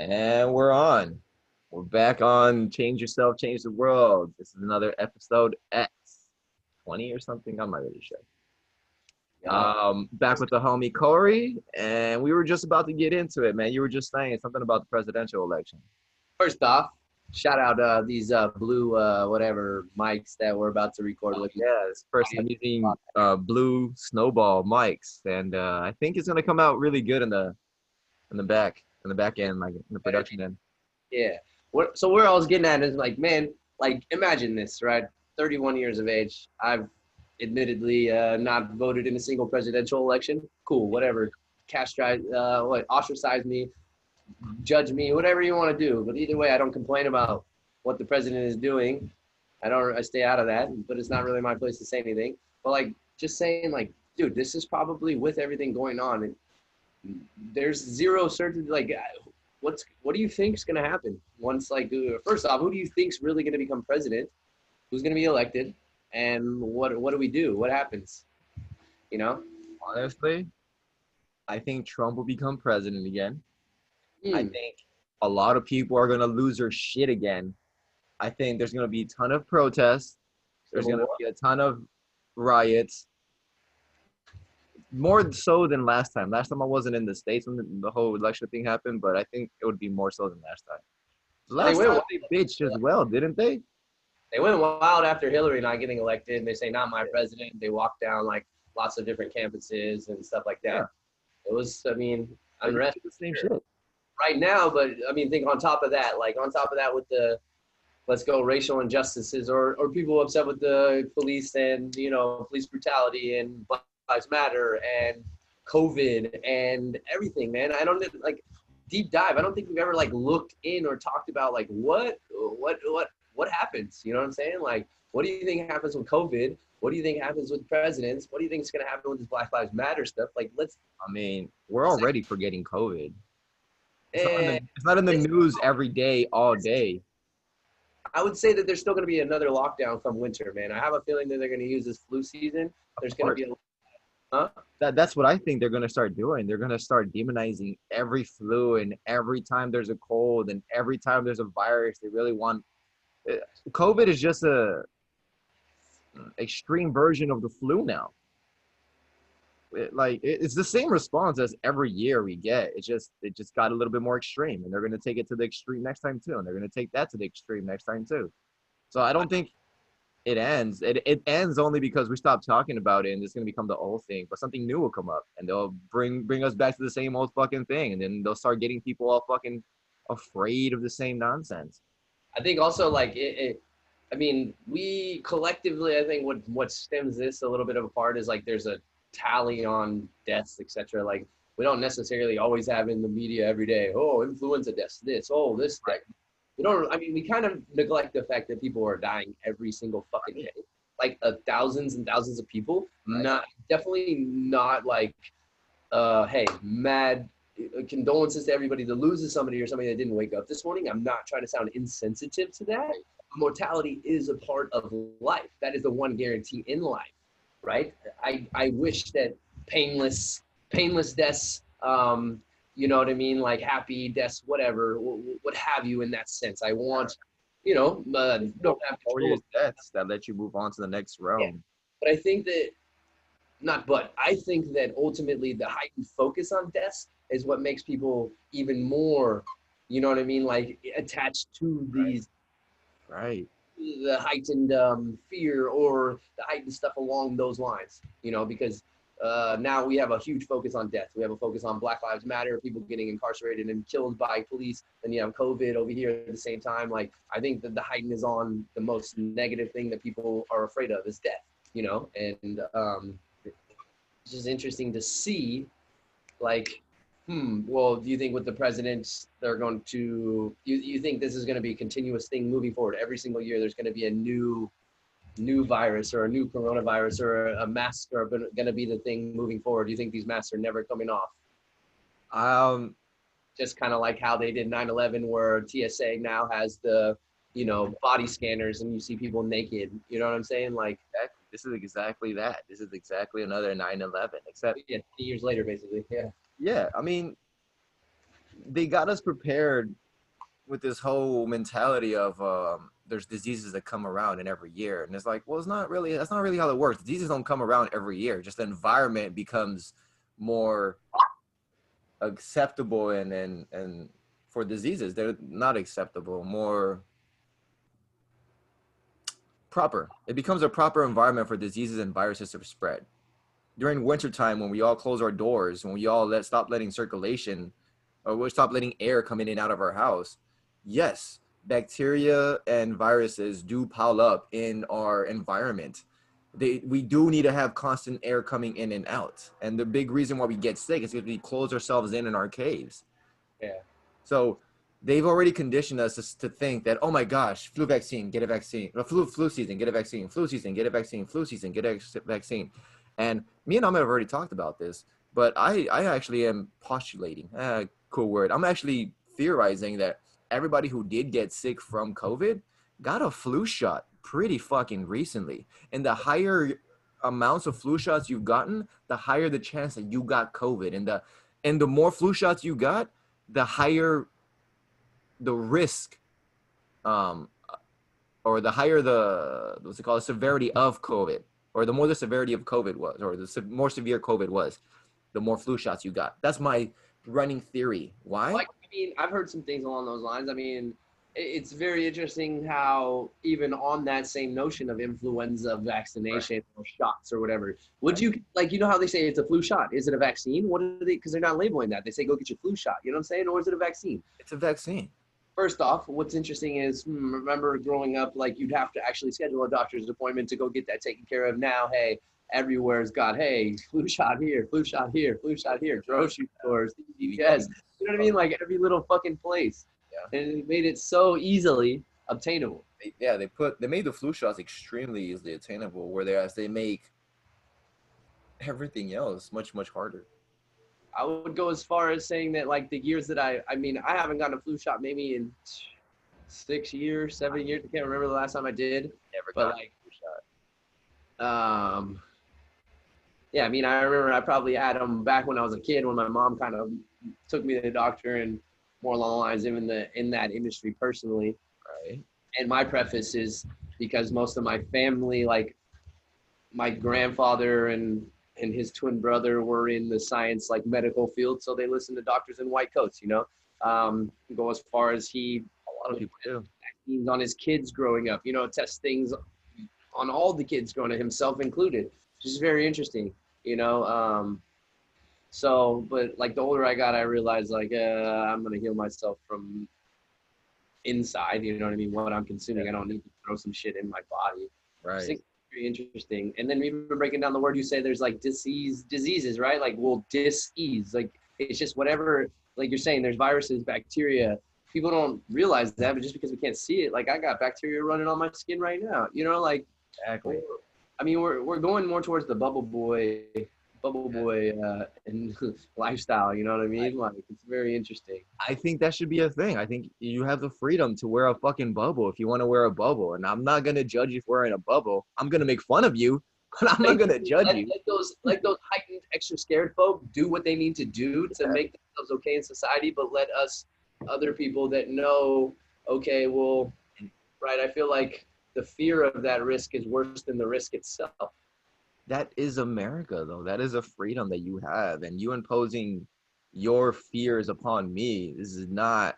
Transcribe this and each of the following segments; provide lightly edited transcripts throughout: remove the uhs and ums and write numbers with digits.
And we're on. We're back on Change Yourself, Change the World. This is another episode X 20 or something. I'm not really sure. Yeah. Back with the homie Corey, and we were just about to get into it, man. You were just saying something about the presidential election. First off, shout out these blue whatever mics that we're about to record with. Yes, first I'm using blue snowball mics, and I think it's gonna come out really good in the back end, like in the production end. Yeah. So where I was getting at is like, man, like imagine this, right? 31 years of age. I've admittedly not voted in a single presidential election. Cool, whatever. Ostracize me, judge me, whatever you want to do. But either way, I don't complain about what the president is doing. I stay out of that, but it's not really my place to say anything. But like just saying like, dude, this is probably with everything going on. There's zero certainty. Like, what do you think's gonna happen once? Like, first off, who do you think's really gonna become president? Who's gonna be elected? And what do we do? What happens? You know? Honestly, I think Trump will become president again. I Hmm. think a lot of people are gonna lose their shit again. I think there's gonna be a ton of protests. There's Civil gonna War? be a ton of riots. More so than last time. Last time I wasn't in the States when the whole election thing happened, but I think it would be more so than last time. They Last went time they bitched as well, didn't they? they went wild after Hillary not getting elected. And they say not my president. They walked down like lots of different campuses and stuff like that. Yeah. It was, I mean, They're gonna unrest do the same shit. right now. But I mean, think on top of that, like on top of that with the let's go racial injustices or people upset with the police and police brutality and Black Lives Matter and COVID and everything, man. I don't like deep dive. I don't think we've ever like looked in or talked about like what happens. You know what I'm saying? Like, what do you think happens with COVID? What do you think happens with presidents? What do you think is going to happen with this Black Lives Matter stuff? Like, I mean, we're already forgetting COVID. and It's not in the news every day, all day. I would say that there's still going to be another lockdown come winter, man. I have a feeling that they're going to use this flu season. There's Of going to course. be huh? That's what I think they're gonna start doing. They're gonna start demonizing every flu, and every time there's a cold and every time there's a virus, they really want COVID is just a extreme version of the flu now. It's the same response as every year we get. It just got a little bit more extreme, and they're gonna take it to the extreme next time too, and they're gonna take that to the extreme next time too. So I don't think it ends. It ends only because we stop talking about it, and it's gonna become the old thing. But something new will come up, and they'll bring us back to the same old fucking thing, and then they'll start getting people all fucking afraid of the same nonsense. I think also like I mean, we collectively, I think what stems this a little bit of apart is like there's a tally on deaths, etc. Like we don't necessarily always have in the media every day. Oh, influenza deaths, this. Oh, this. Right. We don't. I mean, we kind of neglect the fact that people are dying every single fucking day, like thousands and thousands of people. Right. Not definitely not like, hey, mad condolences to everybody that loses somebody or somebody that didn't wake up this morning. I'm not trying to sound insensitive to that. Mortality is a part of life. That is the one guarantee in life, right? I wish that painless deaths, you know what I mean? Like happy deaths, whatever, what have you in that sense. I want, don't have glorious deaths that let you move on to the next realm. Yeah. But I think that, I think that ultimately the heightened focus on deaths is what makes people even more, you know what I mean? Like attached to these. Right. The heightened fear or the heightened stuff along those lines, because now we have a huge focus on death. We have a focus on Black Lives Matter, people getting incarcerated and killed by police. Then you have COVID over here at the same time. Like, I think that the heighten is on the most negative thing that people are afraid of is death, and it's just interesting to see, like, well, do you think with the presidents, they're going to, you think this is going to be a continuous thing moving forward? Every single year, there's going to be a new virus or a new coronavirus or a mask are going to be the thing moving forward? Do you think these masks are never coming off? Just kind of like how they did 9/11, where TSA now has the, body scanners and you see people naked. You know what I'm saying? Like, this is exactly that. This is exactly another 9/11, except 20 years later, basically. Yeah. Yeah, I mean, they got us prepared with this whole mentality of there's diseases that come around in every year, and it's like, well, it's not really. That's not really how it works. Diseases don't come around every year. Just the environment becomes more acceptable, and for diseases, they're not acceptable. More proper. It becomes a proper environment for diseases and viruses to spread. During wintertime, when we all close our doors, when we all stop letting circulation, or we stop letting air come in and out of our house, yes, bacteria and viruses do pile up in our environment. We do need to have constant air coming in and out. And the big reason why we get sick is because we close ourselves in our caves. Yeah. So they've already conditioned us to think that, oh my gosh, flu vaccine, get a vaccine. Flu season, get a vaccine. Flu season, get a vaccine. Flu season, get a vaccine. And me and Ahmed have already talked about this, but I actually am postulating, cool word. I'm actually theorizing that everybody who did get sick from COVID got a flu shot pretty fucking recently. And the higher amounts of flu shots you've gotten, the higher the chance that you got COVID. And the more flu shots you got, the higher the risk, um, or the higher the what's it called, severity of COVID, or the more the severity of COVID was, or the more severe COVID was, the more flu shots you got. That's my running theory. Why? Like, I mean, I've heard some things along those lines. I mean, it's very interesting how even on that same notion of influenza vaccination or shots or whatever, would you like, you know how they say it's a flu shot? Is it a vaccine? What are they? Because they're not labeling that. They say go get your flu shot. You know what I'm saying? Or is it a vaccine? It's a vaccine. First off, what's interesting is, remember growing up, like you'd have to actually schedule a doctor's appointment to go get that taken care of. Now, hey, everywhere's got, hey, flu shot here, flu shot here, flu shot here, grocery stores, yes, you know what I mean? Like every little fucking place. Yeah. And it made it so easily obtainable. They made the flu shots extremely easily attainable, whereas they make everything else much, much harder. I would go as far as saying that, like, the years that I mean, I haven't gotten a flu shot maybe in 6 years, 7 years. I can't remember the last time I did. Never got a flu shot. Yeah, I mean, I remember I probably had them back when I was a kid, when my mom kind of took me to the doctor, and more along the lines of in that industry personally. Right. And my preface is because most of my family, like my grandfather and his twin brother, were in the science, like medical field, so they listen to doctors in white coats, you know. Go as far as a lot of people do vaccines on his kids growing up, you know, test things on all the kids growing up, himself included, which is very interesting, you know. So, but like the older I got, I realized like I'm gonna heal myself from inside, you know what I mean? What I'm consuming, I don't need to throw some shit in my body. Right. Very interesting. And then even breaking down the word, you say there's like diseases, right? Like, well, dis-ease, like it's just whatever, like you're saying, there's viruses, bacteria. People don't realize that, but just because we can't see it, like I got bacteria running on my skin right now, you know, like, Exactly. I mean, we're going more towards the bubble boy and lifestyle, you know what I mean? Like, it's very interesting. I think that should be a thing. I think you have the freedom to wear a fucking bubble if you want to wear a bubble. And I'm not going to judge you for wearing a bubble. I'm going to make fun of you, but I'm not going to judge you. Let those heightened, extra scared folk do what they need to do to make themselves okay in society, but let us other people that know, okay, well, right, I feel like the fear of that risk is worse than the risk itself. That is America, though. That is a freedom that you have. And you imposing your fears upon me, this is not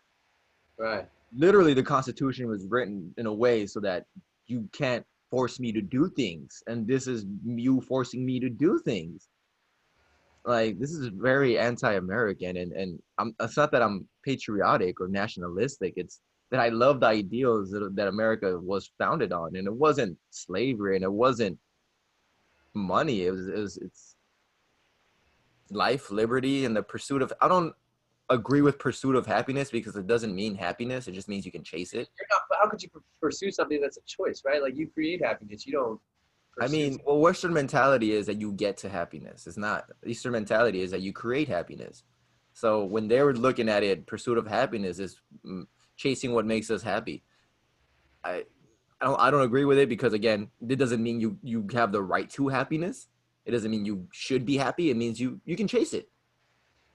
right. Literally, the Constitution was written in a way so that you can't force me to do things. And this is you forcing me to do things. Like, this is very anti-American. And it's not that I'm patriotic or nationalistic. It's that I love the ideals that America was founded on. And it wasn't slavery, and it wasn't money. It's life, liberty, and the pursuit of, I don't agree with pursuit of happiness, because it doesn't mean happiness. It just means you can chase it. How could you pursue something that's a choice, right? Like, you create happiness. You don't. I mean, well, Western mentality is that you get to happiness. It's not. Eastern mentality is that you create happiness. So when they were looking at it, pursuit of happiness is chasing what makes us happy. I don't agree with it, because again, it doesn't mean you have the right to happiness. It doesn't mean you should be happy. It means you can chase it.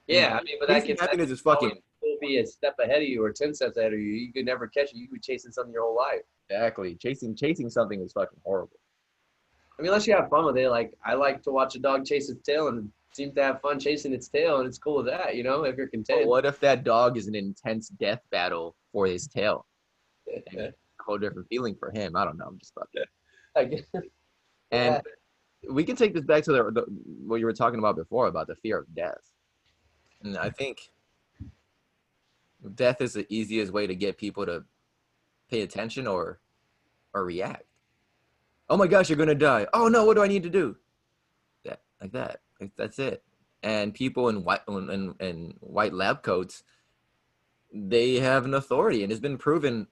Yeah, I mean, but that gets happiness is fucking could be a step ahead of you or 10 steps ahead of you. You could never catch it. You could be chasing something your whole life. Exactly. Chasing something is fucking horrible. I mean, unless you have fun with it. Like, I like to watch a dog chase its tail and seems to have fun chasing its tail, and it's cool with that, you know, if you're But content. what if that dog is an intense death battle for his tail? And a whole different feeling for him. I don't know. I'm just fucking. Like, And yeah. we can take this back to the what you were talking about before about the fear of death. And I think death is the easiest way to get people to pay attention or react. Oh my gosh, you're gonna die. Oh no, what do I need to do? That like that. Like, that's it. And people in white lab coats, they have an authority, and it's been proven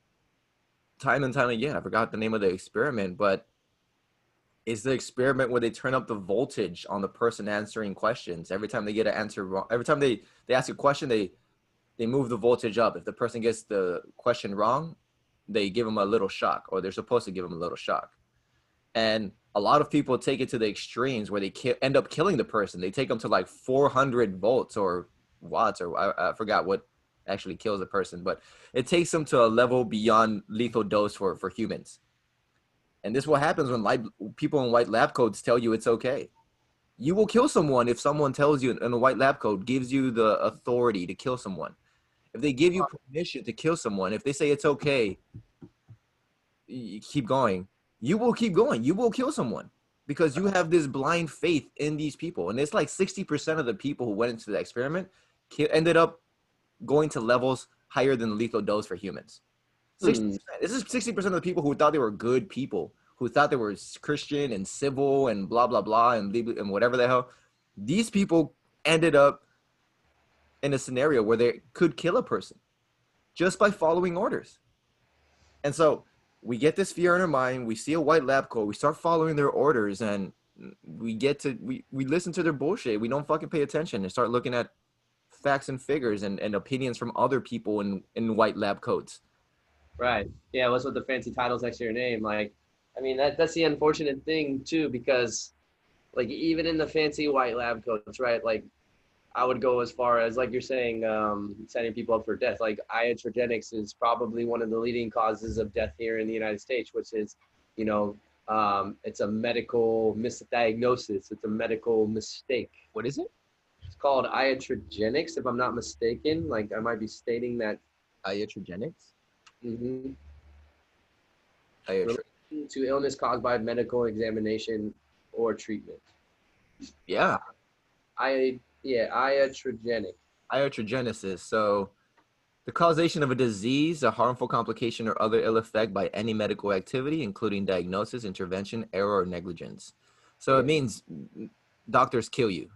time and time again. I forgot the name of the experiment, but it's the experiment where they turn up the voltage on the person answering questions every time they get an answer wrong. Every time they ask a question, they move the voltage up. If the person gets the question wrong, they give them a little shock, or they're supposed to give them a little shock. And a lot of people take it to the extremes where they end up killing the person. They take them to like 400 volts or watts, or I forgot what actually kills a person, but it takes them to a level beyond lethal dose for humans. And this is what happens when people in white lab coats tell you it's okay. You will kill someone if someone tells you in a white lab coat, gives you the authority to kill someone. If they give you permission to kill someone, if they say it's okay, you keep going. You will keep going. You will kill someone because you have this blind faith in these people. And it's like 60% of the people who went into the experiment ended up going to levels higher than lethal dose for humans. 60%. This is 60% of the people who thought they were good people, who thought they were Christian and civil and blah, blah, blah, and whatever the hell. These people ended up in a scenario where they could kill a person just by following orders. And so we get this fear in our mind. We see a white lab coat. We start following their orders, and we listen to their bullshit. We don't fucking pay attention and start looking at facts and figures and opinions from other people in white lab coats. Right. Yeah. What's with the fancy titles next to your name? Like, I mean, that's the unfortunate thing too, because like even in the fancy white lab coats, right? Like I would go as far as like you're saying, setting people up for death. Like iatrogenics is probably one of the leading causes of death here in the United States, which is, you know, it's a medical misdiagnosis. It's a medical mistake. What is it? It's called iatrogenics, if I'm not mistaken. Like I might be stating that. Iatrogenics? Mm-hmm. Iatro- To illness caused by medical examination or treatment. yeah. Iatrogenic. Iatrogenesis. So the causation of a disease, a harmful complication, or other ill effect by any medical activity, including diagnosis, intervention, error, or negligence. So it means doctors kill you.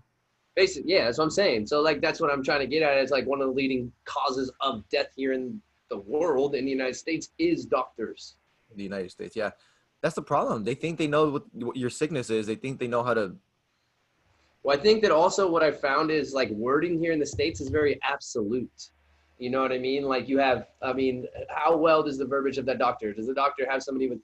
Basically, yeah, that's what I'm saying. So like that's what I'm trying to get at. It's like one of the leading causes of death here in the world in the United States is doctors. In the United States, yeah. That's the problem. They think they know what your sickness is. They think they know how to. Well, I think that also what I found is like wording here in the States is very absolute. You know what I mean? Like you have, I mean, how well does the verbiage of that doctor? Does the doctor have somebody with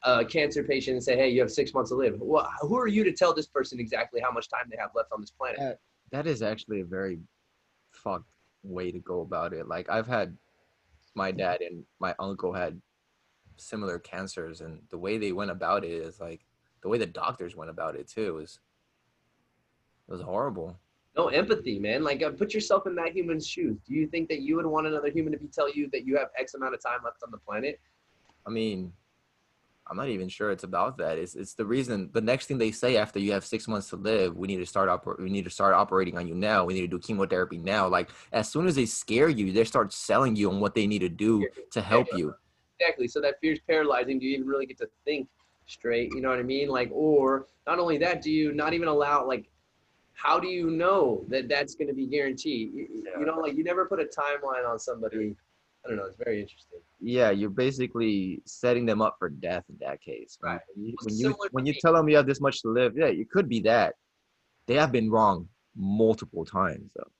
a cancer patient and say, hey, you have 6 months to live? Well, who are you to tell this person exactly how much time they have left on this planet? That is actually a very fucked way to go about it. Like I've had my dad and my uncle had similar cancers, and the way they went about it is like the way the doctors went about it too was horrible. No empathy, man. Like put yourself in that human's shoes. Do you think that you would want another human to be tell you that you have X amount of time left on the planet? I mean, I'm not even sure it's about that. It's the reason. The next thing they say after you have 6 months to live, we need to start operating on you now. We need to do chemotherapy now. Like as soon as they scare you, they start selling you on what they need to do to help you. Exactly. So that fear's paralyzing. Do you even really get to think straight? You know what I mean? Like, or not only that, do you not even allow like, how do you know that that's going to be guaranteed? You know, like you never put a timeline on somebody. I don't know. It's very interesting. Yeah, you're basically setting them up for death in that case. Right. When you tell them you have this much to live, yeah, it could be that. They have been wrong multiple times though.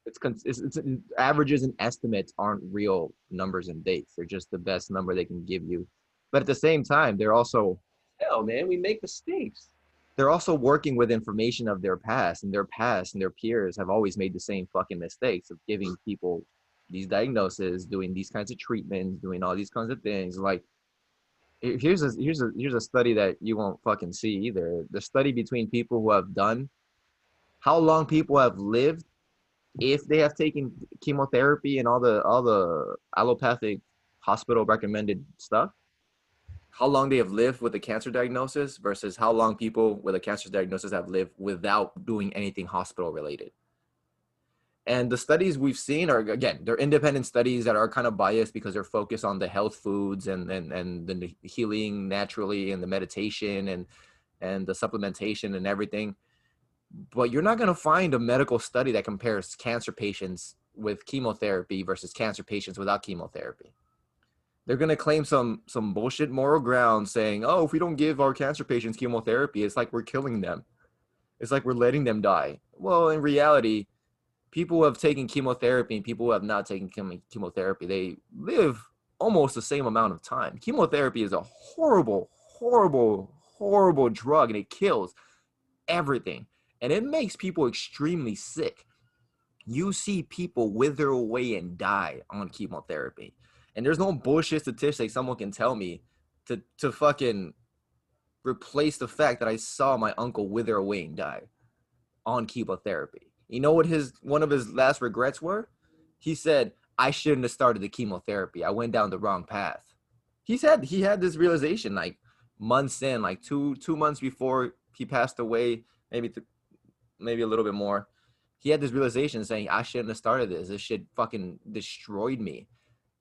It's averages and estimates aren't real numbers and dates. They're just the best number they can give you. But at the same time, Hell, man, we make mistakes. they're also working with information of their past, and their peers have always made the same fucking mistakes of giving people these diagnoses, doing these kinds of treatments, doing all these kinds of things. Like here's a study that you won't fucking see either. The study between people who have done how long people have lived if they have taken chemotherapy and all the allopathic hospital recommended stuff, how long they have lived with a cancer diagnosis versus how long people with a cancer diagnosis have lived without doing anything hospital related. And the studies we've seen are, again, they're independent studies that are kind of biased because they're focused on the health foods and the healing naturally and the meditation and the supplementation and everything. But you're not going to find a medical study that compares cancer patients with chemotherapy versus cancer patients without chemotherapy. They're going to claim some bullshit moral ground saying, oh, if we don't give our cancer patients chemotherapy, it's like we're killing them. It's like we're letting them die. Well, in reality, people who have taken chemotherapy and people who have not taken chemotherapy, they live almost the same amount of time. Chemotherapy is a horrible, horrible, horrible drug, and it kills everything. And it makes people extremely sick. You see people wither away and die on chemotherapy. And there's no bullshit statistic someone can tell me to fucking replace the fact that I saw my uncle wither away and die on chemotherapy. You know what one of his last regrets were? He said, I shouldn't have started the chemotherapy. I went down the wrong path. He had this realization like months in, like two months before he passed away, maybe a little bit more. He had this realization saying, I shouldn't have started this. This shit fucking destroyed me.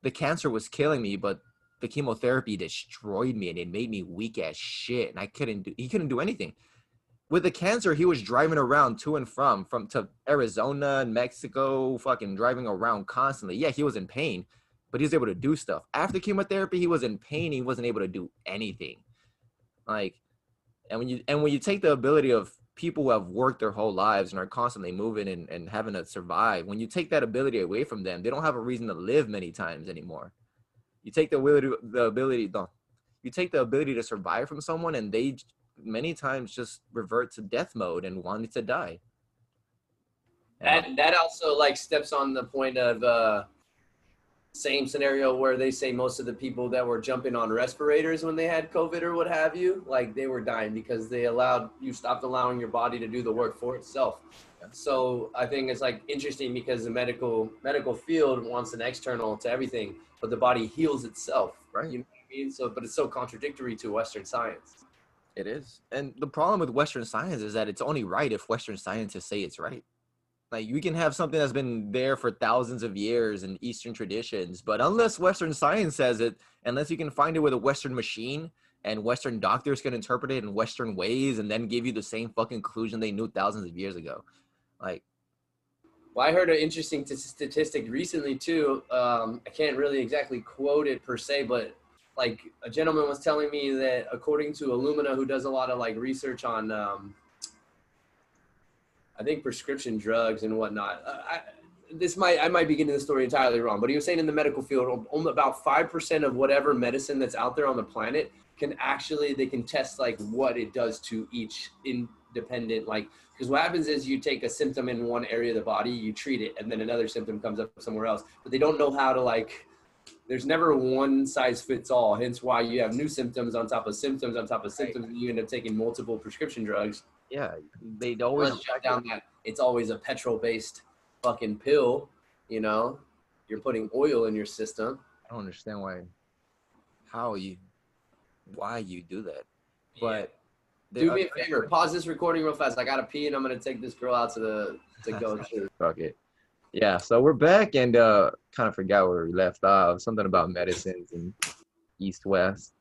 The cancer was killing me, but the chemotherapy destroyed me and it made me weak as shit. And he couldn't do anything. With the cancer, he was driving around to and from to Arizona and Mexico, fucking driving around constantly. Yeah, he was in pain, but he was able to do stuff. After chemotherapy, he was in pain. He wasn't able to do anything. Like, and when you take the ability of people who have worked their whole lives and are constantly moving and having to survive, when you take that ability away from them, they don't have a reason to live many times anymore. You take you take the ability to survive from someone, and they many times just revert to death mode and want to die. And That also like steps on the point of same scenario where they say most of the people that were jumping on respirators when they had COVID or what have you, like they were dying because you stopped allowing your body to do the work for itself. Yeah. So I think it's like interesting because the medical field wants an external to everything, but the body heals itself. Right. You know what I mean? So, but it's so contradictory to Western science. It is. And the problem with Western science is that it's only right if Western scientists say it's right. Like you can have something that's been there for thousands of years in Eastern traditions, but unless Western science says it, unless you can find it with a Western machine and Western doctors can interpret it in Western ways and then give you the same fucking conclusion they knew thousands of years ago. Like, well, I heard an interesting statistic recently too. I can't really exactly quote it per se, but like a gentleman was telling me that according to Illumina, who does a lot of like research on, I think prescription drugs and whatnot. I might be getting the story entirely wrong, but he was saying in the medical field, about 5% of whatever medicine that's out there on the planet they can test like what it does to each independent, like, because what happens is you take a symptom in one area of the body, you treat it, and then another symptom comes up somewhere else, but they don't know how to like, there's never one size fits all. Hence why you have new symptoms on top of symptoms on top of symptoms, and you end up taking multiple prescription drugs. yeah, they'd always Shut down that it's always a petrol based fucking pill, you know, you're putting oil in your system. I don't understand why you do that. But do me a favor, pause this recording real fast. I gotta pee and I'm gonna take this girl out to go to. Fuck it. Yeah, so we're back and kind of forgot where we left off. Something about medicines and East West.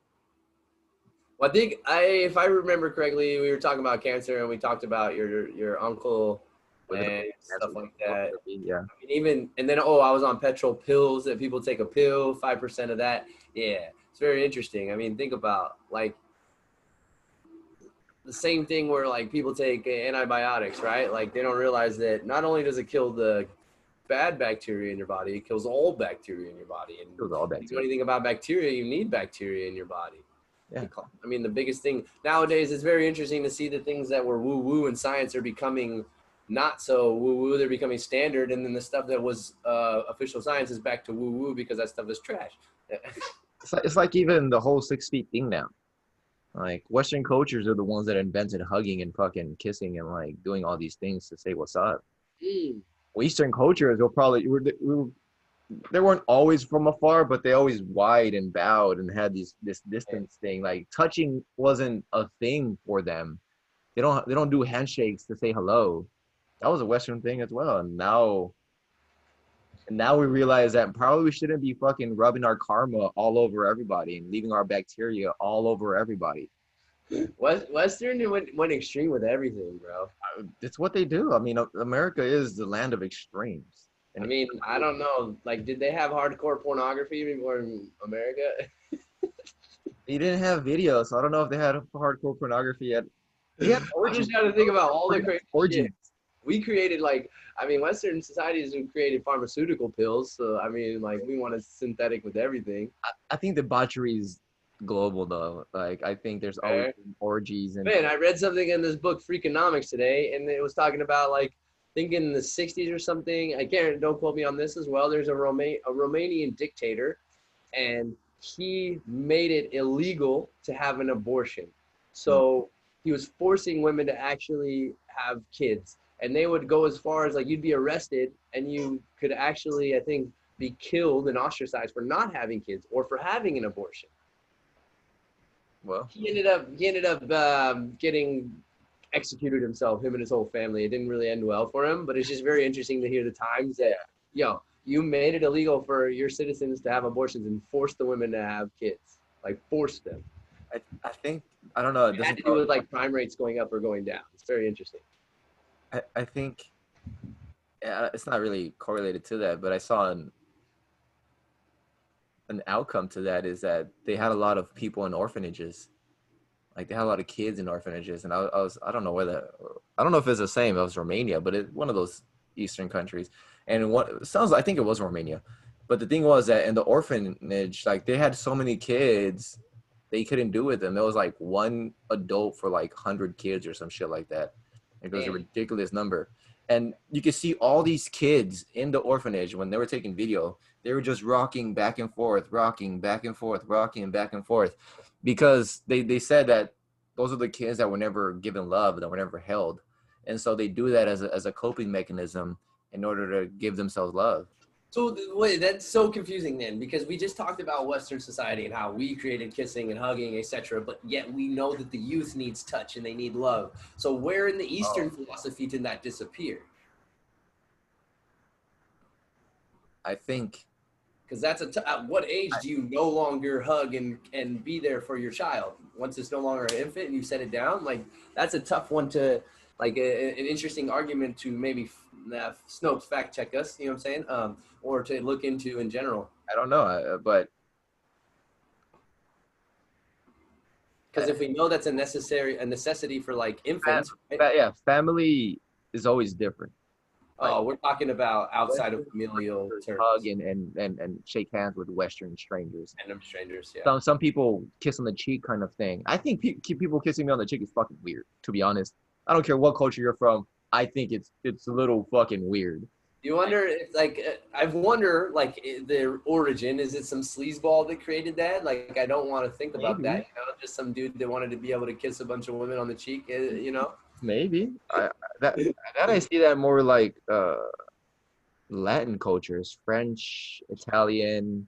Well, I think if I remember correctly, we were talking about cancer and we talked about your uncle and stuff like that. Yeah. I mean, and then I was on petrol pills that people take a pill, 5% of that. Yeah, it's very interesting. I mean, think about like the same thing where like people take antibiotics, right? Like they don't realize that not only does it kill the bad bacteria in your body, it kills all bacteria in your body. And kills all bacteria. If you know anything about bacteria, you need bacteria in your body. Yeah. I mean, the biggest thing nowadays, it's very interesting to see the things that were woo-woo in science are becoming not so woo woo, they're becoming standard, and then the stuff that was official science is back to woo woo because that stuff is trash. It's like even the whole 6 feet thing now. Like Western cultures are the ones that invented hugging and fucking kissing and like doing all these things to say what's up. Mm. Well, Eastern cultures will probably they weren't always from afar, but they always wide and bowed and had this distance thing. Like touching wasn't a thing for them. They don't do handshakes to say hello. That was a Western thing as well. And now we realize that probably we shouldn't be fucking rubbing our karma all over everybody and leaving our bacteria all over everybody. Western went extreme with everything, bro. It's what they do. I mean, America is the land of extremes. I And mean, I don't know. Like, did they have hardcore pornography before in America? they didn't have video, so I don't know if they had hardcore pornography yet. They had I'm orgies. just trying to think about all the crazy Orgies. shit. We created like, I mean, Western societies have created pharmaceutical pills. So I mean, like, we want to synthetic with everything. I think debauchery is global though. Like I think there's always Fair. orgies and Man, I read something in this book, Freakonomics, today, and it was talking about like, thinking in the 60s or something. I can't, don't quote me on this as well. There's a Romanian dictator, and he made it illegal to have an abortion. So he was forcing women to actually have kids. And they would go as far as like you'd be arrested and you could actually, I think, be killed and ostracized for not having kids or for having an abortion. well, He ended up getting executed himself, him and his whole family. It didn't really end well for him, but it's just very interesting to hear the times that, yo, you made it illegal for your citizens to have abortions and forced the women to have kids, like forced them. I think I don't know. It had to do with like crime rates going up or going down. It's very interesting. I think it's not really correlated to that, but I saw an outcome to that is that they had a lot of people in orphanages. Like they had a lot of kids in orphanages, and I don't know whether I don't know if it's the same. It was Romania, but it one of those Eastern countries, and what it sounds I think it was Romania, but the thing was that in the orphanage, like they had so many kids, they couldn't do with them. There was like one adult for like 100 kids or some shit like that. It was a ridiculous number, and you could see all these kids in the orphanage when they were taking video. They were just rocking back and forth, rocking back and forth, rocking back and forth because they said that those are the kids that were never given love, that were never held. And so they do that as a coping mechanism in order to give themselves love. So wait, that's so confusing then, because we just talked about Western society and how we created kissing and hugging, etc. But yet we know that the youth needs touch and they need love. So where in the Eastern philosophy did that disappear? I think because that's at what age do you no longer hug and be there for your child once it's no longer an infant and you set it down? Like that's a tough one to like an interesting argument to maybe Snopes fact check us, you know what I'm saying, or to look into in general. I don't know, but because if we know that's a necessity for like infants, right? Yeah, family is always different. Oh, we're talking about outside of familial terms. Hug and shake hands with Western strangers. Random strangers, yeah. Some people kiss on the cheek kind of thing. I think people kissing me on the cheek is fucking weird, to be honest. I don't care what culture you're from. I think it's a little fucking weird. You wonder if like I wonder like the origin, is it some sleazeball that created that? Like I don't want to think about that, you know, just some dude that wanted to be able to kiss a bunch of women on the cheek, you know. Maybe I see that more like Latin cultures, French, Italian,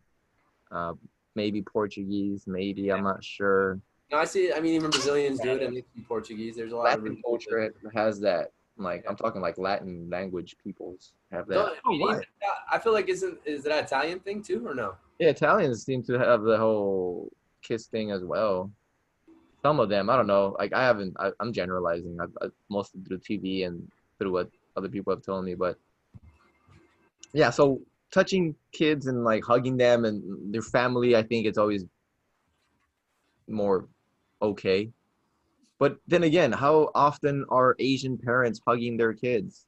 maybe Portuguese, maybe I'm not sure. No, I see. I mean, even Brazilians do it, and they speak Portuguese. There's a lot Latin of culture has that. Like I'm talking like Latin language peoples have that. I feel like is that Italian thing too, or no? Yeah, Italians seem to have the whole kiss thing as well. Some of them, I don't know. Like I'm generalizing. I mostly through TV and through what other people have told me. But yeah, so touching kids and like hugging them and their family, I think it's always more okay. But then again, how often are Asian parents hugging their kids?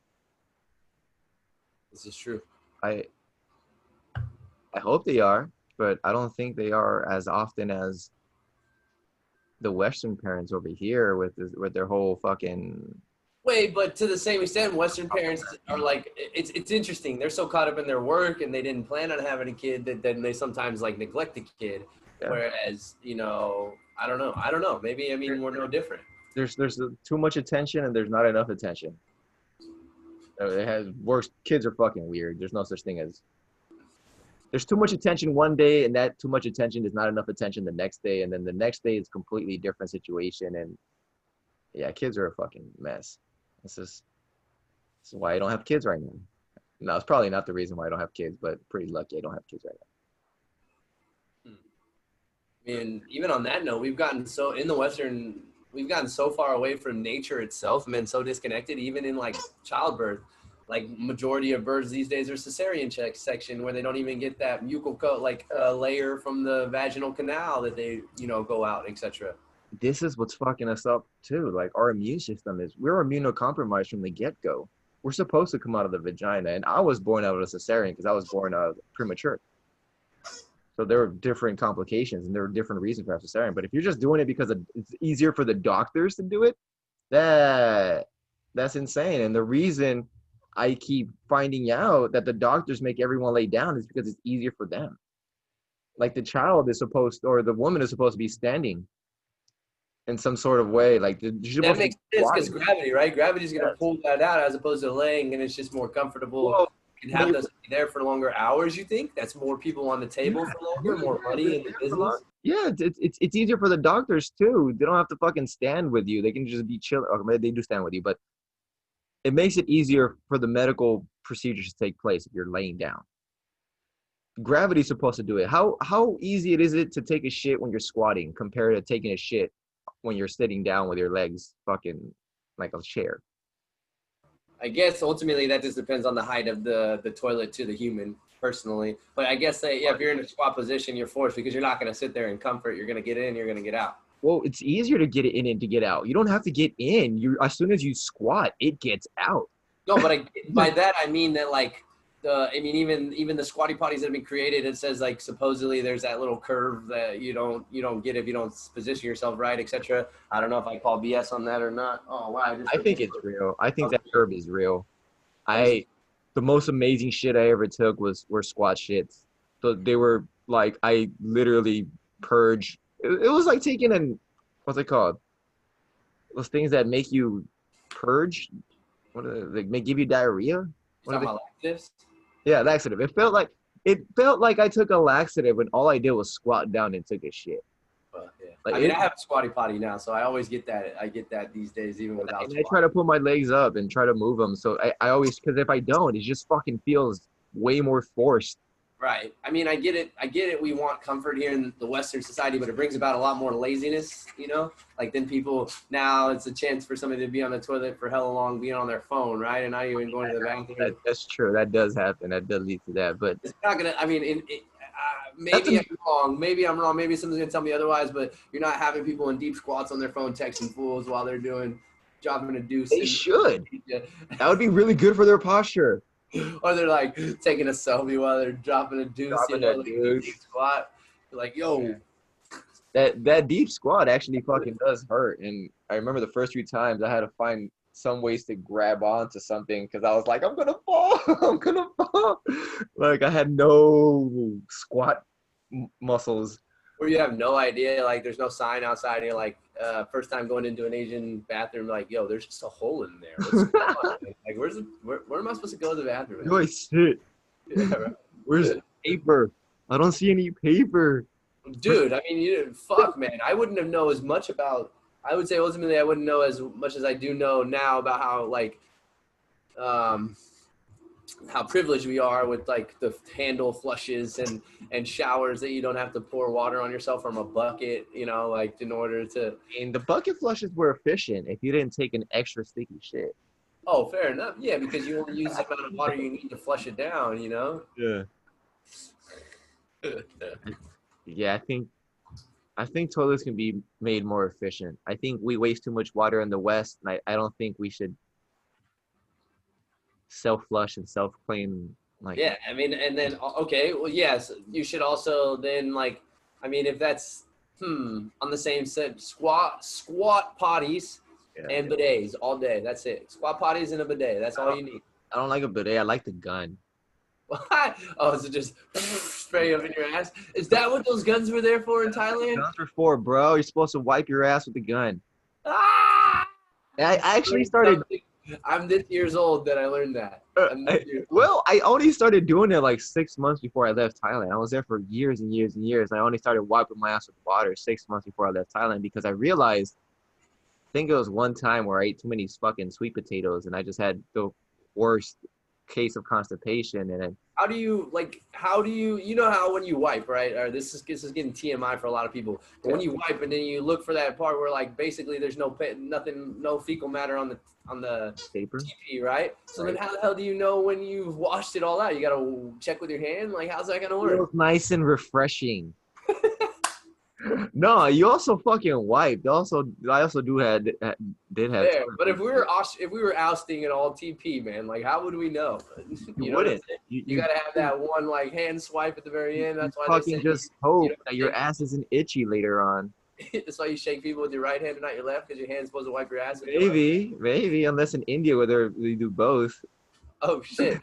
This is true. I hope they are, but I don't think they are as often as the Western parents over here with their whole fucking. Wait, but to the same extent, Western parents are like, it's interesting. They're so caught up in their work and they didn't plan on having a kid that then they sometimes like neglect the kid. Yeah. Whereas, I don't know. I don't know. Maybe, I mean, we're no different. There's too much attention and there's not enough attention. It has worse. Kids are fucking weird. There's no such thing as there's too much attention one day, and that too much attention is not enough attention the next day, and then the next day is completely different situation. And yeah, kids are a fucking mess. This is why I don't have kids right now. No, it's probably not the reason why I don't have kids, but pretty lucky I don't have kids right I mean, even on that note, we've gotten so far away from nature itself and been so disconnected, even in like childbirth. Like majority of birds these days are cesarean section where they don't even get that mucal coat, like layer from the vaginal canal that they, go out, etc. now. This is what's fucking us up too. Like our immune system we're immunocompromised from the get-go. We're supposed to come out of the vagina, and I was born out of a cesarean because I was born premature. So there were different complications and there were different reasons for cesarean. But if you're just doing it because it's easier for the doctors to do it, that's insane. And the reason I keep finding out that the doctors make everyone lay down is because it's easier for them. Like the child is supposed, or the woman is supposed to be standing in some sort of way. Like that makes sense because gravity, right? Gravity's going to pull that out as opposed to laying, and it's just more comfortable. Well, you can have those be there for longer hours. You think that's more people on the table for longer, more money in the business. Yeah, it's easier for the doctors too. They don't have to fucking stand with you. They can just be chill. Or maybe they do stand with you, but it makes it easier for the medical procedures to take place if you're laying down. Gravity's supposed to do it. How easy is it to take a shit when you're squatting compared to taking a shit when you're sitting down with your legs fucking like a chair? I guess ultimately that just depends on the height of the toilet to the human personally. But I guess that, if you're in a squat position, you're forced because you're not going to sit there in comfort. You're going to get in, you're going to get out. Well, it's easier to get it in and to get out. You don't have to get in. As soon as you squat, it gets out. No, but by that I mean that like even the squatty potties that have been created, it says like supposedly there's that little curve that you don't get if you don't position yourself right, etc. I don't know if I call BS on that or not. Oh wow! I think it's real. I think that curve is real. The most amazing shit I ever took were squat shits. So they were like I literally purge. It was like taking what's it called? Those things that make you purge. What are they? They give you diarrhea. What are they? Laxatives? Yeah, laxative. It felt like I took a laxative and all I did was squat down and took a shit. Yeah. Like I have a squatty potty now, so I always get that. I get that these days, even without. And I try to put my legs up and try to move them. So I always, because if I don't, it just fucking feels way more forced. Right. I mean, I get it. We want comfort here in the Western society, but it brings about a lot more laziness, like then people, now it's a chance for somebody to be on the toilet for hella long, being on their phone, right? And not even going to the bathroom. That's true. That does happen. That does lead to that, but it's not going to, I mean, maybe I'm wrong. Maybe someone's going to tell me otherwise, but you're not having people in deep squats on their phone texting fools while they're dropping a deuce. They should. That would be really good for their posture. Or they're like taking a selfie while they're dropping a deuce, deep squat. They're like, yo. That deep squat actually fucking does hurt. And I remember the first few times I had to find some ways to grab onto something because I was like, I'm gonna fall. I'm gonna fall. Like I had no squat muscles. Where you have no idea, like there's no sign outside. And you're like, first time going into an Asian bathroom, like, yo, there's just a hole in there. What's going on? Like, where am I supposed to go to the bathroom? Where do I sit? Yeah, right. Where's the paper? I don't see any paper. Dude, I mean, fuck, man. I wouldn't have known as much about. I would say ultimately I wouldn't know as much as I do know now about how privileged we are with like the handle flushes and showers that you don't have to pour water on yourself from a bucket, like in order to. And the bucket flushes were efficient if you didn't take an extra sticky shit. Oh, fair enough. Yeah, because you only use the amount of water you need to flush it down, Yeah. Yeah, I think toilets can be made more efficient. I think we waste too much water in the West, and I don't think we should self-flush and self-clean. Like, yeah, I mean, and then, okay, well, yes, you should also then, like, I mean, if that's, on the same set, squat potties, Yeah. and bidets all day. That's it. Squat potties and a bidet. That's all you need. I don't like a bidet. I like the gun. Oh, so just spray up in your ass? Is that what those guns were there for in Thailand? Guns are for, bro. You're supposed to wipe your ass with the gun. Ah! I actually Learned started. something. I'm this years old that I learned that. I only started doing it like 6 months before I left Thailand. I was there for years and years and years. I only started wiping my ass with water 6 months before I left Thailand because I realized, I think it was one time where I ate too many fucking sweet potatoes and I just had the worst case of constipation. And how do you know how when you wipe, right? Or this is getting TMI for a lot of people. But when you wipe and then you look for that part where like basically there's no fecal matter on the paper. TP, right? So then how the hell do you know when you've washed it all out? You gotta check with your hand. Like how's that gonna work? Feels nice and refreshing. No, you also fucking wiped. I also did have. There, but if we were ousting it all TP, man, like how would we know? You know what I'm wouldn't. saying? You gotta have that one like hand swipe at the very end. That's why they fucking say just hope that your ass isn't itchy later on. that's why you shake people with your right hand and not your left because your hand's supposed to wipe your ass. Maybe, unless in India where they do both. Oh shit.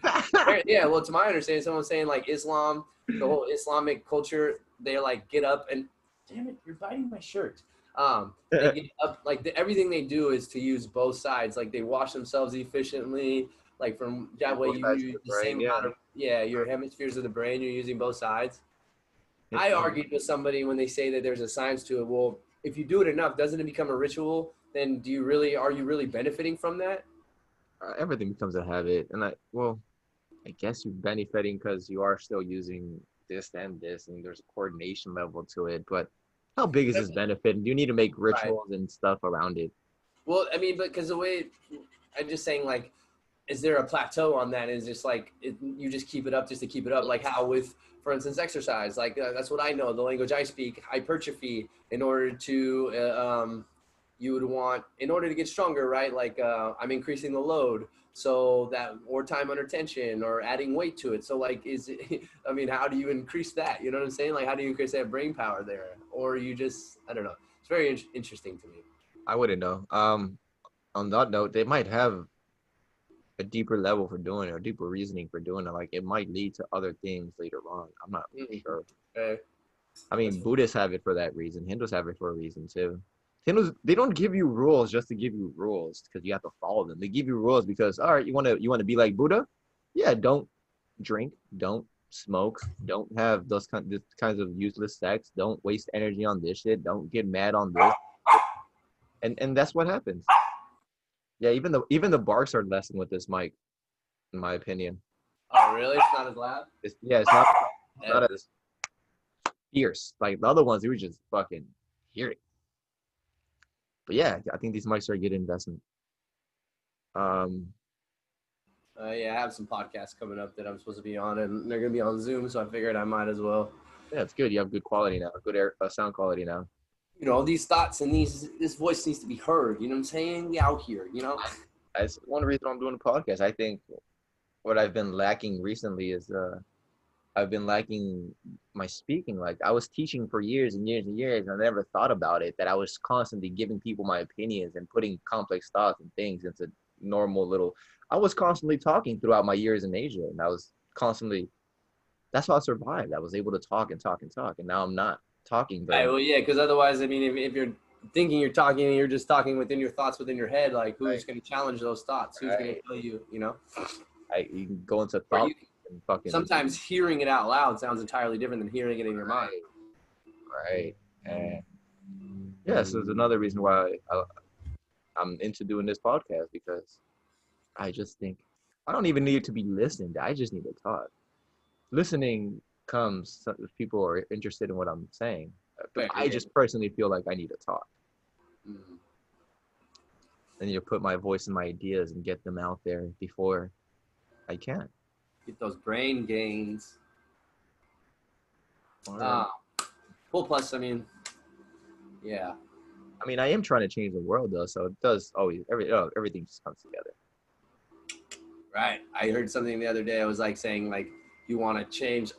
Yeah, well, to my understanding, someone's saying like Islam, the whole Islamic culture, they like get up and damn it, you're biting my shirt. They get up like everything they do is to use both sides. Like they wash themselves efficiently. Like from that way you use the same amount of your hemispheres of the brain. You're using both sides. I argued with somebody when they say that there's a science to it. Well, if you do it enough, doesn't it become a ritual? Then are you really benefiting from that? Everything becomes a habit, and I guess you're benefiting because you are still using this and this, and there's a coordination level to it. But how big is this benefit? And you need to make rituals and stuff around it. Well, I mean, but because the way I'm just saying, like, is there a plateau on that? Is just like you just keep it up just to keep it up? Like how with, for instance, exercise. Like that's what I know. The language I speak, hypertrophy. In order to you would want in order to get stronger, right? Like I'm increasing the load so that or time under tension or adding weight to it. So like is it, I mean, how do you increase that? You know what I'm saying? Like how do you increase that brain power there? Or you just, I don't know. It's very interesting to me. I wouldn't know. On that note, they might have a deeper level for doing it, or deeper reasoning for doing it. Like it might lead to other things later on. I'm not really sure. Okay. I mean, Buddhists have it for that reason. Hindus have it for a reason too. Hindus, they don't give you rules just to give you rules because you have to follow them. They give you rules because, all right, you want to be like Buddha? Yeah, don't drink, don't smoke, don't have those kinds of useless sex, don't waste energy on this shit, don't get mad on this. And that's what happens. Yeah, even the barks are lessened with this mic, in my opinion. Oh, really? It's not as loud? It's not as fierce. Like the other ones, you were just fucking hear it. But yeah, I think these mics are a good investment. Yeah, I have some podcasts coming up that I'm supposed to be on, and they're gonna be on Zoom, so I figured I might as well. Yeah, it's good. You have good quality now, good sound quality now. You know, these thoughts and this voice needs to be heard. You know what I'm saying? We out here, you know. That's one reason I'm doing the podcast. I think what I've been lacking recently is I've been lacking my speaking. Like I was teaching for years and years and years, and I never thought about it. That I was constantly giving people my opinions and putting complex thoughts and things into normal little. I was constantly talking throughout my years in Asia, and I was constantly. That's how I survived. I was able to talk and talk and talk, and now I'm not talking very Right, well, yeah, because otherwise, I mean, if you're thinking you're talking and you're just talking within your thoughts within your head, like who's going to challenge those thoughts? Who's going to tell you, you know? You can go into thought and fucking. Sometimes hearing it out loud sounds entirely different than hearing it in your mind. Right. And yes, there's another reason why I'm into doing this podcast because I just think I don't even need to be listened. I just need to talk. Listening comes if people are interested in what I'm saying. But I just personally feel like I need to talk. Mm-hmm. I need to put my voice and my ideas and get them out there before I can. Get those brain gains. Well, plus, I mean, yeah. I mean, I am trying to change the world though, so it does always everything just comes together. Right. I heard something the other day. I was like saying like, I want to change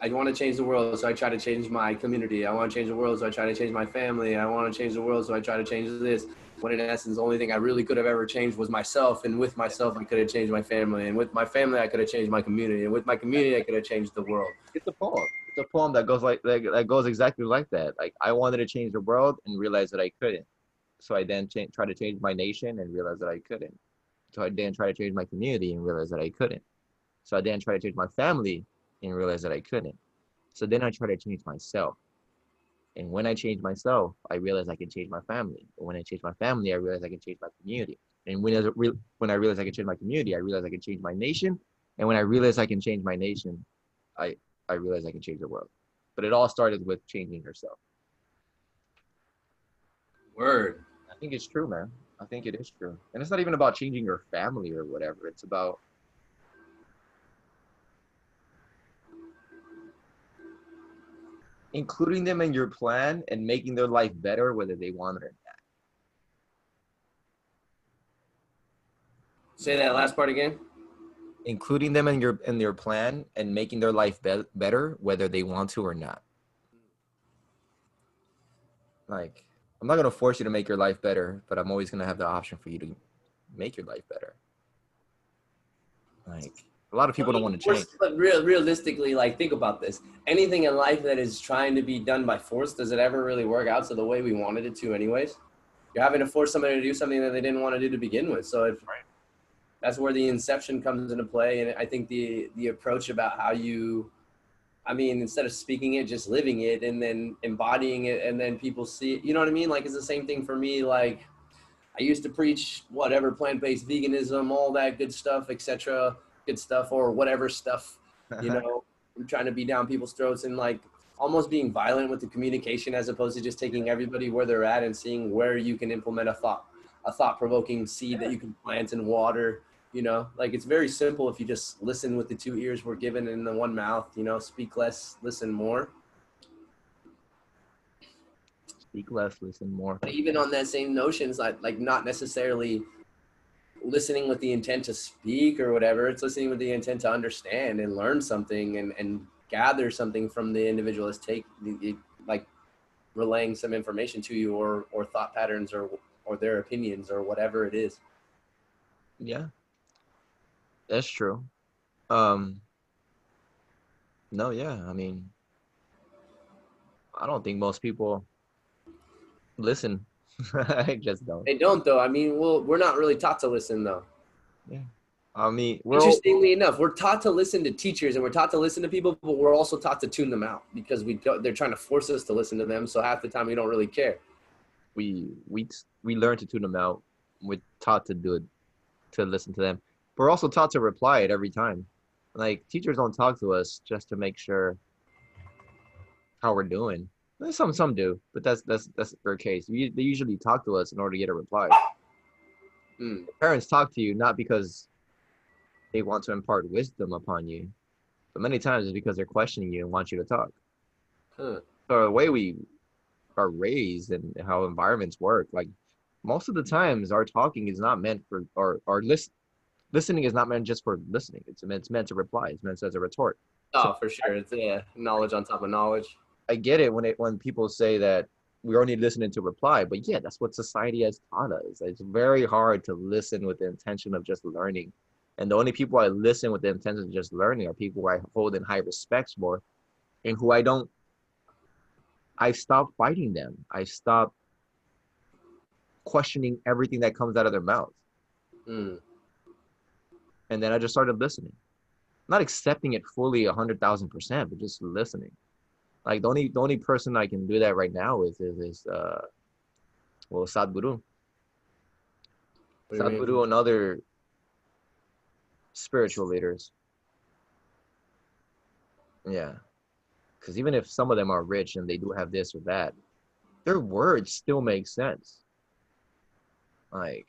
the world, so I try to change my community. I want to change the world, so I try to change my family. I want to change the world, so I try to change this. when in essence the only thing I really could have ever changed was myself, and with myself I could have changed my family, and with my family I could have changed my community, and with my community I could have changed the world. It's a poem. It's a poem that goes that goes exactly like that. Like I wanted to change the world and realized that I couldn't. So I then try to change my nation and realized that I couldn't. So I then try to change my community and realized that I couldn't. So I then try to change my family and realized that I couldn't. So then I try to change myself. And when I change myself, I realize I can change my family. And when I change my family, I realize I can change my community. And when I realize I can change my community, I realize I can change my nation. And when I realize I can change my nation, I I realize I can change the world. But it all started with changing yourself. Word. I think it's true, man. I think it is true. And it's not even about changing your family or whatever. It's about including them in your plan and making their life better, whether they want it or not. Say that last part again. Including them in your plan and making their life better, whether they want to or not. Like, I'm not gonna force you to make your life better, but I'm always gonna have the option for you to make your life better. Like, a lot of people don't want to change. But realistically, like, think about this. Anything in life that is trying to be done by force, does it ever really work out to the way we wanted it to anyways? You're having to force somebody to do something that they didn't want to do to begin with. So that's where the inception comes into play. And I think the approach about how you, I mean, instead of speaking it, just living it and then embodying it, and then people see it, you know what I mean? Like, it's the same thing for me. Like, I used to preach whatever, plant-based veganism, all that good stuff, etc. Good stuff, or whatever stuff, you know. I'm trying to be down people's throats and like almost being violent with the communication, as opposed to just taking everybody where they're at and seeing where you can implement a thought-provoking seed that you can plant and water. You know, like, it's very simple if you just listen with the two ears we're given and the one mouth. You know, speak less, listen more. Speak less, listen more. But even on that same notions, like not necessarily listening with the intent to speak or whatever. It's listening with the intent to understand and learn something and gather something from the individual is like relaying some information to you, or thought patterns, or their opinions, or whatever it is. Yeah, that's true. Um, no, yeah. I mean, I don't think most people listen. I just don't. They don't, though. I mean, well, we're not really taught to listen, though. Yeah. I mean, Interestingly enough, we're taught to listen to teachers and we're taught to listen to people, but we're also taught to tune them out because they're trying to force us to listen to them. So half the time we don't really care. we learn to tune them out. We're taught to do it, to listen to them. We're also taught to reply it every time. Like, teachers don't talk to us just to make sure how we're doing. Some do, but that's their case. They usually talk to us in order to get a reply. Parents talk to you not because they want to impart wisdom upon you, but many times it's because they're questioning you and want you to talk. Huh. So the way we are raised and how environments work, like, most of the times our talking is not meant for, or listening is not meant just for listening. It's meant to reply. It's meant as a retort. So Oh, for sure. It's knowledge on top of knowledge. I get it when people say that we're only listening to reply, but yeah, that's what society has taught us. It's very hard to listen with the intention of just learning. And the only people I listen with the intention of just learning are people who I hold in high respect for, and who I've stopped fighting them. I've stopped questioning everything that comes out of their mouths. Mm. And then I just started listening. Not accepting it fully 100,000%, but just listening. Like, the only person I can do that right now with is Sadhguru. Sadhguru and other spiritual leaders. Yeah. Because even if some of them are rich and they do have this or that, their words still make sense. Like,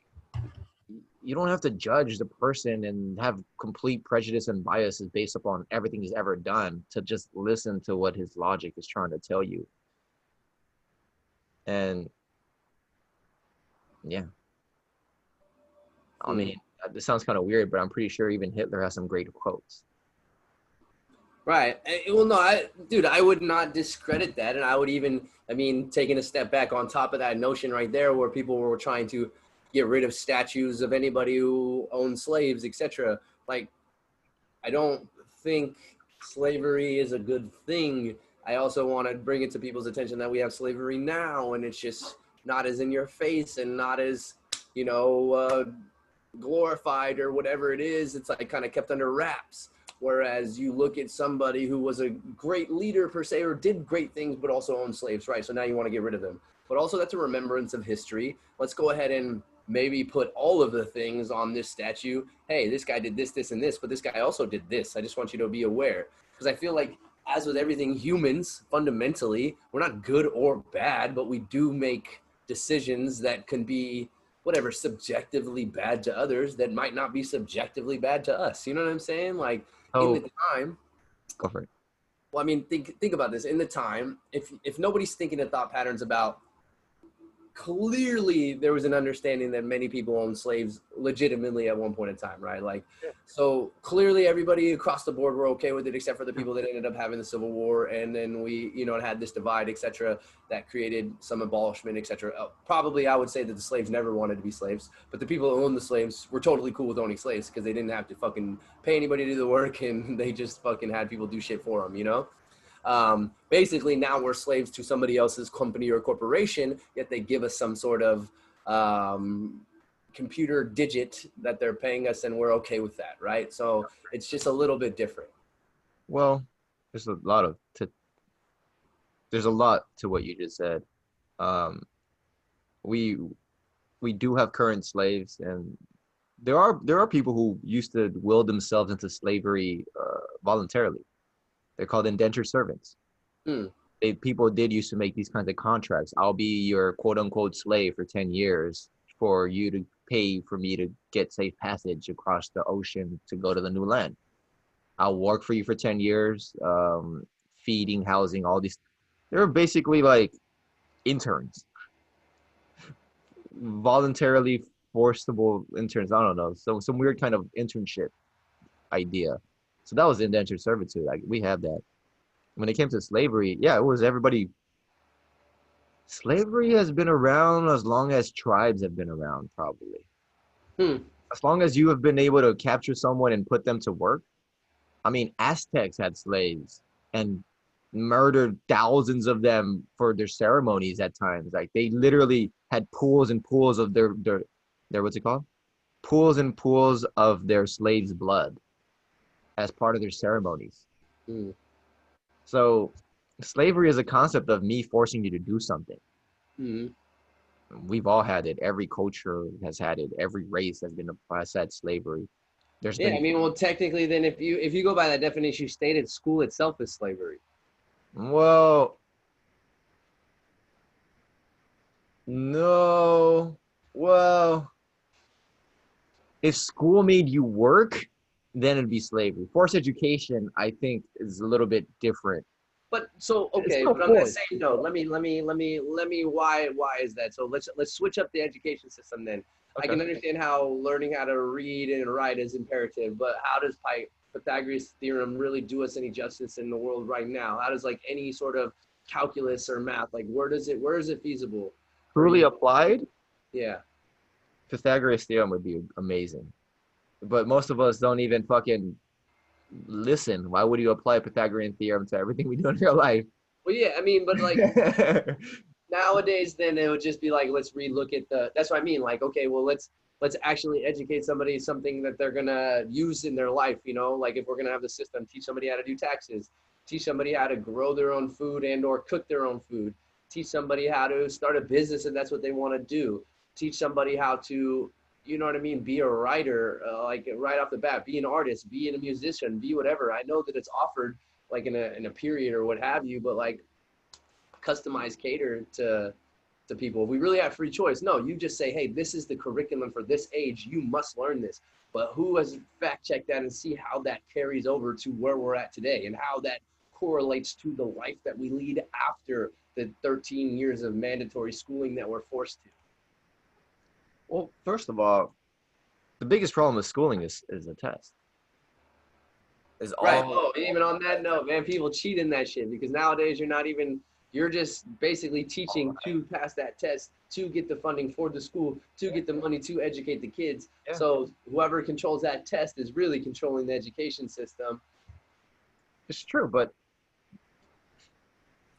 you don't have to judge the person and have complete prejudice and biases based upon everything he's ever done to just listen to what his logic is trying to tell you. And yeah, I mean, this sounds kind of weird, but I'm pretty sure even Hitler has some great quotes. Right. Well, no, dude, I would not discredit that. And I would even, I mean, taking a step back on top of that notion right there, where people were trying to get rid of statues of anybody who owned slaves, etc. Like, I don't think slavery is a good thing. I also want to bring it to people's attention that we have slavery now, and it's just not as in your face and not as, you know, glorified or whatever it is. It's like kind of kept under wraps. Whereas you look at somebody who was a great leader per se, or did great things, but also owned slaves, right? So now you want to get rid of them. But also that's a remembrance of history. Let's go ahead and maybe put all of the things on this statue. Hey, this guy did this, this, and this, but this guy also did this. I just want you to be aware. Because I feel like, as with everything, humans, fundamentally, we're not good or bad, but we do make decisions that can be whatever subjectively bad to others that might not be subjectively bad to us. You know what I'm saying? Like in the So time, go for it. well, I mean, think about this. In the time, if nobody's thinking of thought patterns about, clearly there was an understanding that many people owned slaves legitimately at one point in time, right? Like, so clearly everybody across the board were okay with it, except for the people that ended up having the Civil War, and then we, you know, had this divide, etc., that created some abolishment, etc. Probably, I would say that the slaves never wanted to be slaves, but the people who owned the slaves were totally cool with owning slaves because they didn't have to fucking pay anybody to do the work, and they just fucking had people do shit for them, you know? Basically, now we're slaves to somebody else's company or corporation, yet they give us some sort of computer digit that they're paying us, and we're okay with that, right? So it's just a little bit different. Well, there's a lot of there's a lot to what you just said. Um, we we do have current slaves, and there are people who used to will themselves into slavery voluntarily. They're called indentured servants. Hmm. People did used to make these kinds of contracts. I'll be your quote unquote slave for 10 years for you to pay for me to get safe passage across the ocean to go to the new land. I'll work for you for 10 years, feeding, housing, all these. They're basically like interns, voluntarily forcible interns. I don't know. So some weird kind of internship idea. So that was indentured servitude. Like we have that. When it came to slavery, yeah, it was everybody. Slavery has been around as long as tribes have been around, probably. Hmm. As long as you have been able to capture someone and put them to work. I mean, Aztecs had slaves and murdered thousands of them for their ceremonies at times. Like they literally had pools and pools of their what's it called? Pools and pools of their slaves' blood as part of their ceremonies. Hmm. So slavery is a concept of me forcing you to do something. Hmm. We've all had it. Every culture has had it. Every race has had slavery. There's Yeah, been I mean, well, technically, then if you go by that definition you stated, school itself is slavery. well, no, well, if school made you work, then it'd be slavery. Forced education, I think, is a little bit different. But so It's okay, still but on that forced. same note, let me why is that? So let's switch up the education system then. I Okay. can understand how learning how to read and write is imperative, but how does Pythagoras theorem really do us any justice in the world right now? How does like any sort of calculus or math, like where is it feasible? Where do Truly you applied, yeah. Pythagoras theorem would be amazing. But most of us don't even fucking listen. Why would you apply Pythagorean theorem to everything we do in real life? Well yeah, I mean, but like nowadays then it would just be like let's relook at the that's what I mean, like okay, well let's actually educate somebody something that they're gonna use in their life, you know, like if we're gonna have the system, teach somebody how to do taxes, teach somebody how to grow their own food and or cook their own food, teach somebody how to start a business if that's what they want to do, teach somebody how to, you know what I mean, be a writer, like right off the bat, be an artist, be a musician, be whatever. I know that it's offered like in a period or what have you, but like customize, cater to people. If we really have free choice, no, you just say, hey, this is the curriculum for this age. You must learn this. But who has fact checked that and see how that carries over to where we're at today and how that correlates to the life that we lead after the 13 years of mandatory schooling that we're forced to? Well, first of all, the biggest problem with schooling is a test. Is Right. all. Oh, even on that note, man, people cheat in that shit because nowadays you're just basically teaching to pass that test, to get the funding for the school, to get the money to educate the kids. Yeah, So whoever controls that test is really controlling the education system. it's true, but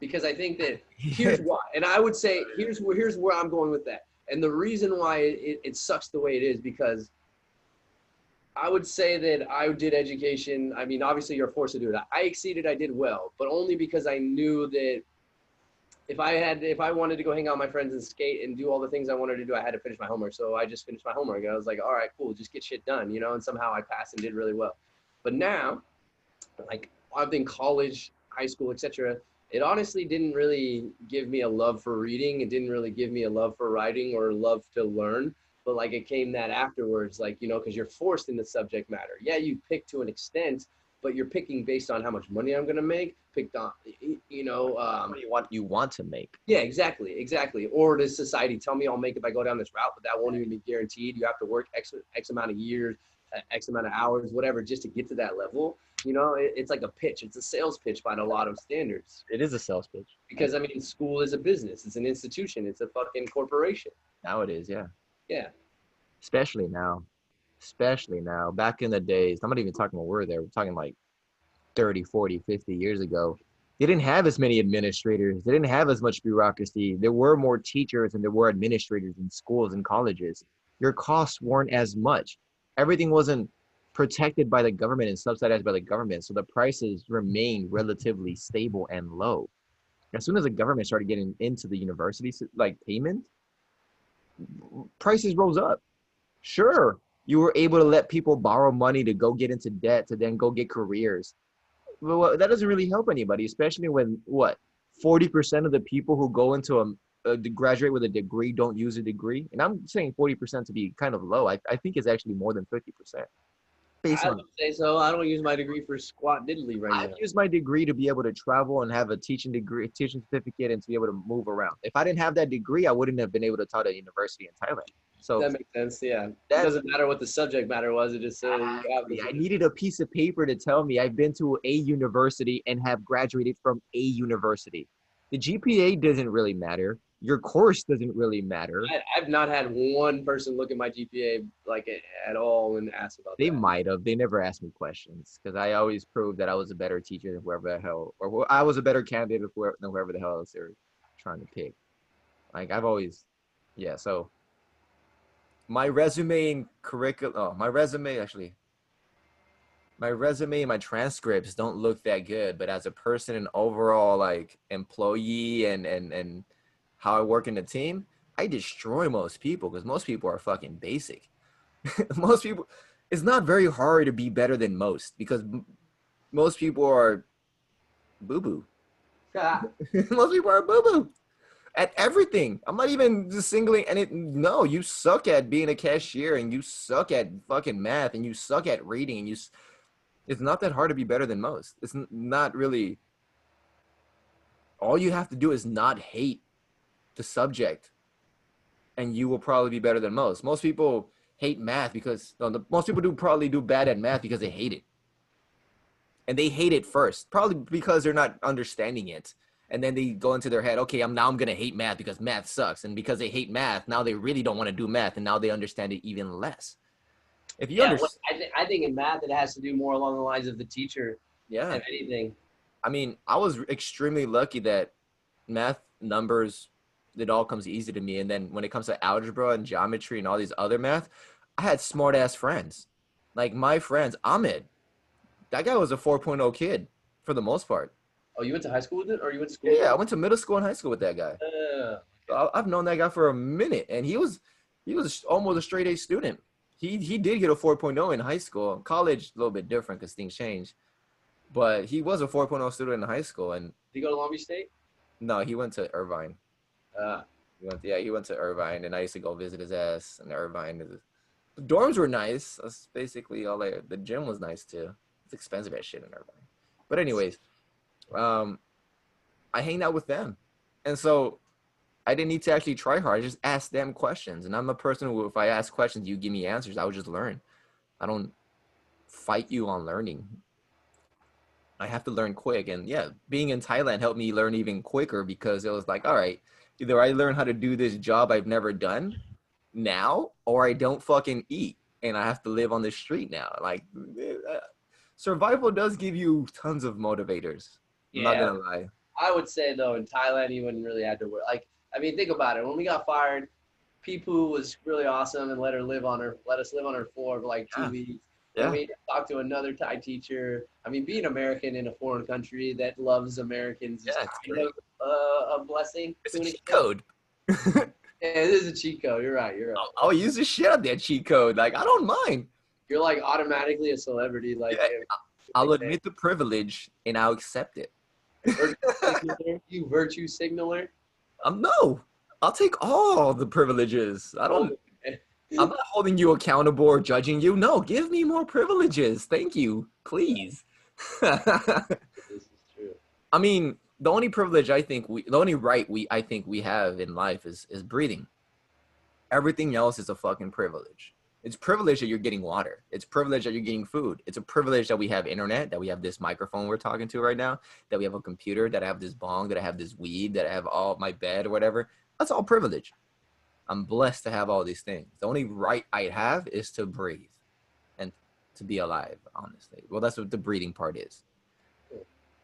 Because I think that here's why, and I would say here's where I'm going with that, and the reason why it sucks the way it is because I would say that I did education. I mean, obviously you're forced to do it. I exceeded, I did well, but only because I knew that if I wanted to go hang out with my friends and skate and do all the things I wanted to do, I had to finish my homework. So I just finished my homework. I was like, all right, cool, just get shit done, and somehow I passed and did really well. But now, like I've been college, high school, etc. It honestly didn't really give me a love for reading. It didn't really give me a love for writing or love to learn. But like it came that afterwards, like because you're forced in the subject matter. Yeah, you pick to an extent, but you're picking based on how much money I'm gonna make. Picked on, what do you want to make? yeah, exactly. Or does society tell me I'll make if I go down this route, but that won't even be guaranteed. You have to work X amount of years, X amount of hours, whatever, just to get to that level. It's like a pitch. It's a sales pitch by a lot of standards. It is a sales pitch. Because I mean, school is a business. It's an institution. It's a fucking corporation. Now it is, yeah. Yeah. Especially now. Especially now. Back in the days, I'm not even talking about where there. We're talking like 30, 40, 50 years ago. They didn't have as many administrators. They didn't have as much bureaucracy. There were more teachers and there were administrators in schools and colleges. Your costs weren't as much. Everything wasn't protected by the government and subsidized by the government. So the prices remained relatively stable and low. As soon as the government started getting into the university like payment, prices rose up. Sure, you were able to let people borrow money to go get into debt to then go get careers. Well, that doesn't really help anybody, especially when 40% of the people who go into graduate with a degree don't use a degree. And I'm saying 40% to be kind of low. I think it's actually more than 50% based I on. would say so. I don't use my degree for squat diddly right I've now. used my degree to be able to travel and have a teaching degree, teaching certificate, and to be able to move around. If I didn't have that degree, I wouldn't have been able to taught at a university in Thailand. So That makes sense. Yeah. It that doesn't matter what the subject matter was. It just said you have I needed a piece of paper to tell me I've been to a university and have graduated from a university. The GPA doesn't really matter. Your course doesn't really matter. I've not had one person look at my GPA like at all and ask about They that. might have. They never asked me questions because I always proved that I was a better teacher than whoever the hell, or I was a better candidate than whoever the hell else they're trying to pick. Like I've always, yeah. So my resume and curriculum, oh, my resume and my transcripts don't look that good, but as a person and overall like employee and how I work in the team, I destroy most people because most people are fucking basic. Most people, it's not very hard to be better than most because most people are boo boo. Most people are boo boo at everything. I'm not even just singling and it. No, you suck at being a cashier and you suck at fucking math and you suck at reading and it's not that hard to be better than most. It's not really. All you have to do is not hate the subject, and you will probably be better than most. Most people hate math because most people do probably do bad at math because they hate it, and they hate it first, probably because they're not understanding it, and then they go into their head, okay, I'm gonna hate math because math sucks, and because they hate math, now they really don't want to do math, and now they understand it even less. If you Yeah, understand, I think in math it has to do more along the lines of the teacher yeah, than anything. I mean, I was extremely lucky that math numbers, it all comes easy to me. And then when it comes to algebra and geometry and all these other math, I had smart ass friends. Like my friends, Ahmed, that guy was a 4.0 kid for the most part. Oh, you went to high school with it, or you went to school Yeah, with yeah, I it? went to middle school and high school with that guy. Okay. I've known that guy for a minute, and he was almost a straight A student. He did get a 4.0 in high school. College a little bit different because things change, but he was a 4.0 student in high school, and Did you go to Long Beach State? no, he went to Irvine. Uh, He went to Irvine, and I used to go visit his ass in Irvine. The dorms were nice. That's basically all I. The gym was nice too. It's expensive as shit in Irvine. But anyways, um, I hanged out with them, and so I didn't need to actually try hard. I just asked them questions, and I'm a person who, if I ask questions, you give me answers. I would just learn. I don't fight you on learning. I have to learn quick. And yeah, being in Thailand helped me learn even quicker because it was like, all right, either I learn how to do this job I've never done now, or I don't fucking eat and I have to live on the street now. Like, survival does give you tons of motivators. I'm not Yeah, gonna lie. I would say though in Thailand you wouldn't really have to work. Like, I mean, think about it. When we got fired, Pipu was really awesome and let us live on her floor for like two Yeah, weeks. Then yeah, we talked to another Thai teacher. I mean, being American in a foreign country that loves Americans is yeah. It's kind great. of a blessing It's a to an cheat extent. code. Yeah, it is a cheat code. You're right. You're right. I'll use the shit out of that cheat code. Like, I don't mind. You're like automatically a celebrity. Like, Yeah, I'll like that. admit the privilege and I'll accept it. Virtue signaler. You virtue signaler. No, I'll take all the privileges. I Oh, don't. I'm not holding you accountable or judging you. No, give me more privileges. Thank you, please. I this is true. mean, the only right I think we have in life is breathing. Everything else is a fucking privilege. It's privilege that you're getting water. It's privilege that you're getting food. It's a privilege that we have internet, that we have this microphone we're talking to right now, that we have a computer, that I have this bong, that I have this weed, that I have all my bed or whatever. That's all privilege. I'm blessed to have all these things. The only right I have is to breathe and to be alive, honestly. Well, that's what the breathing part is.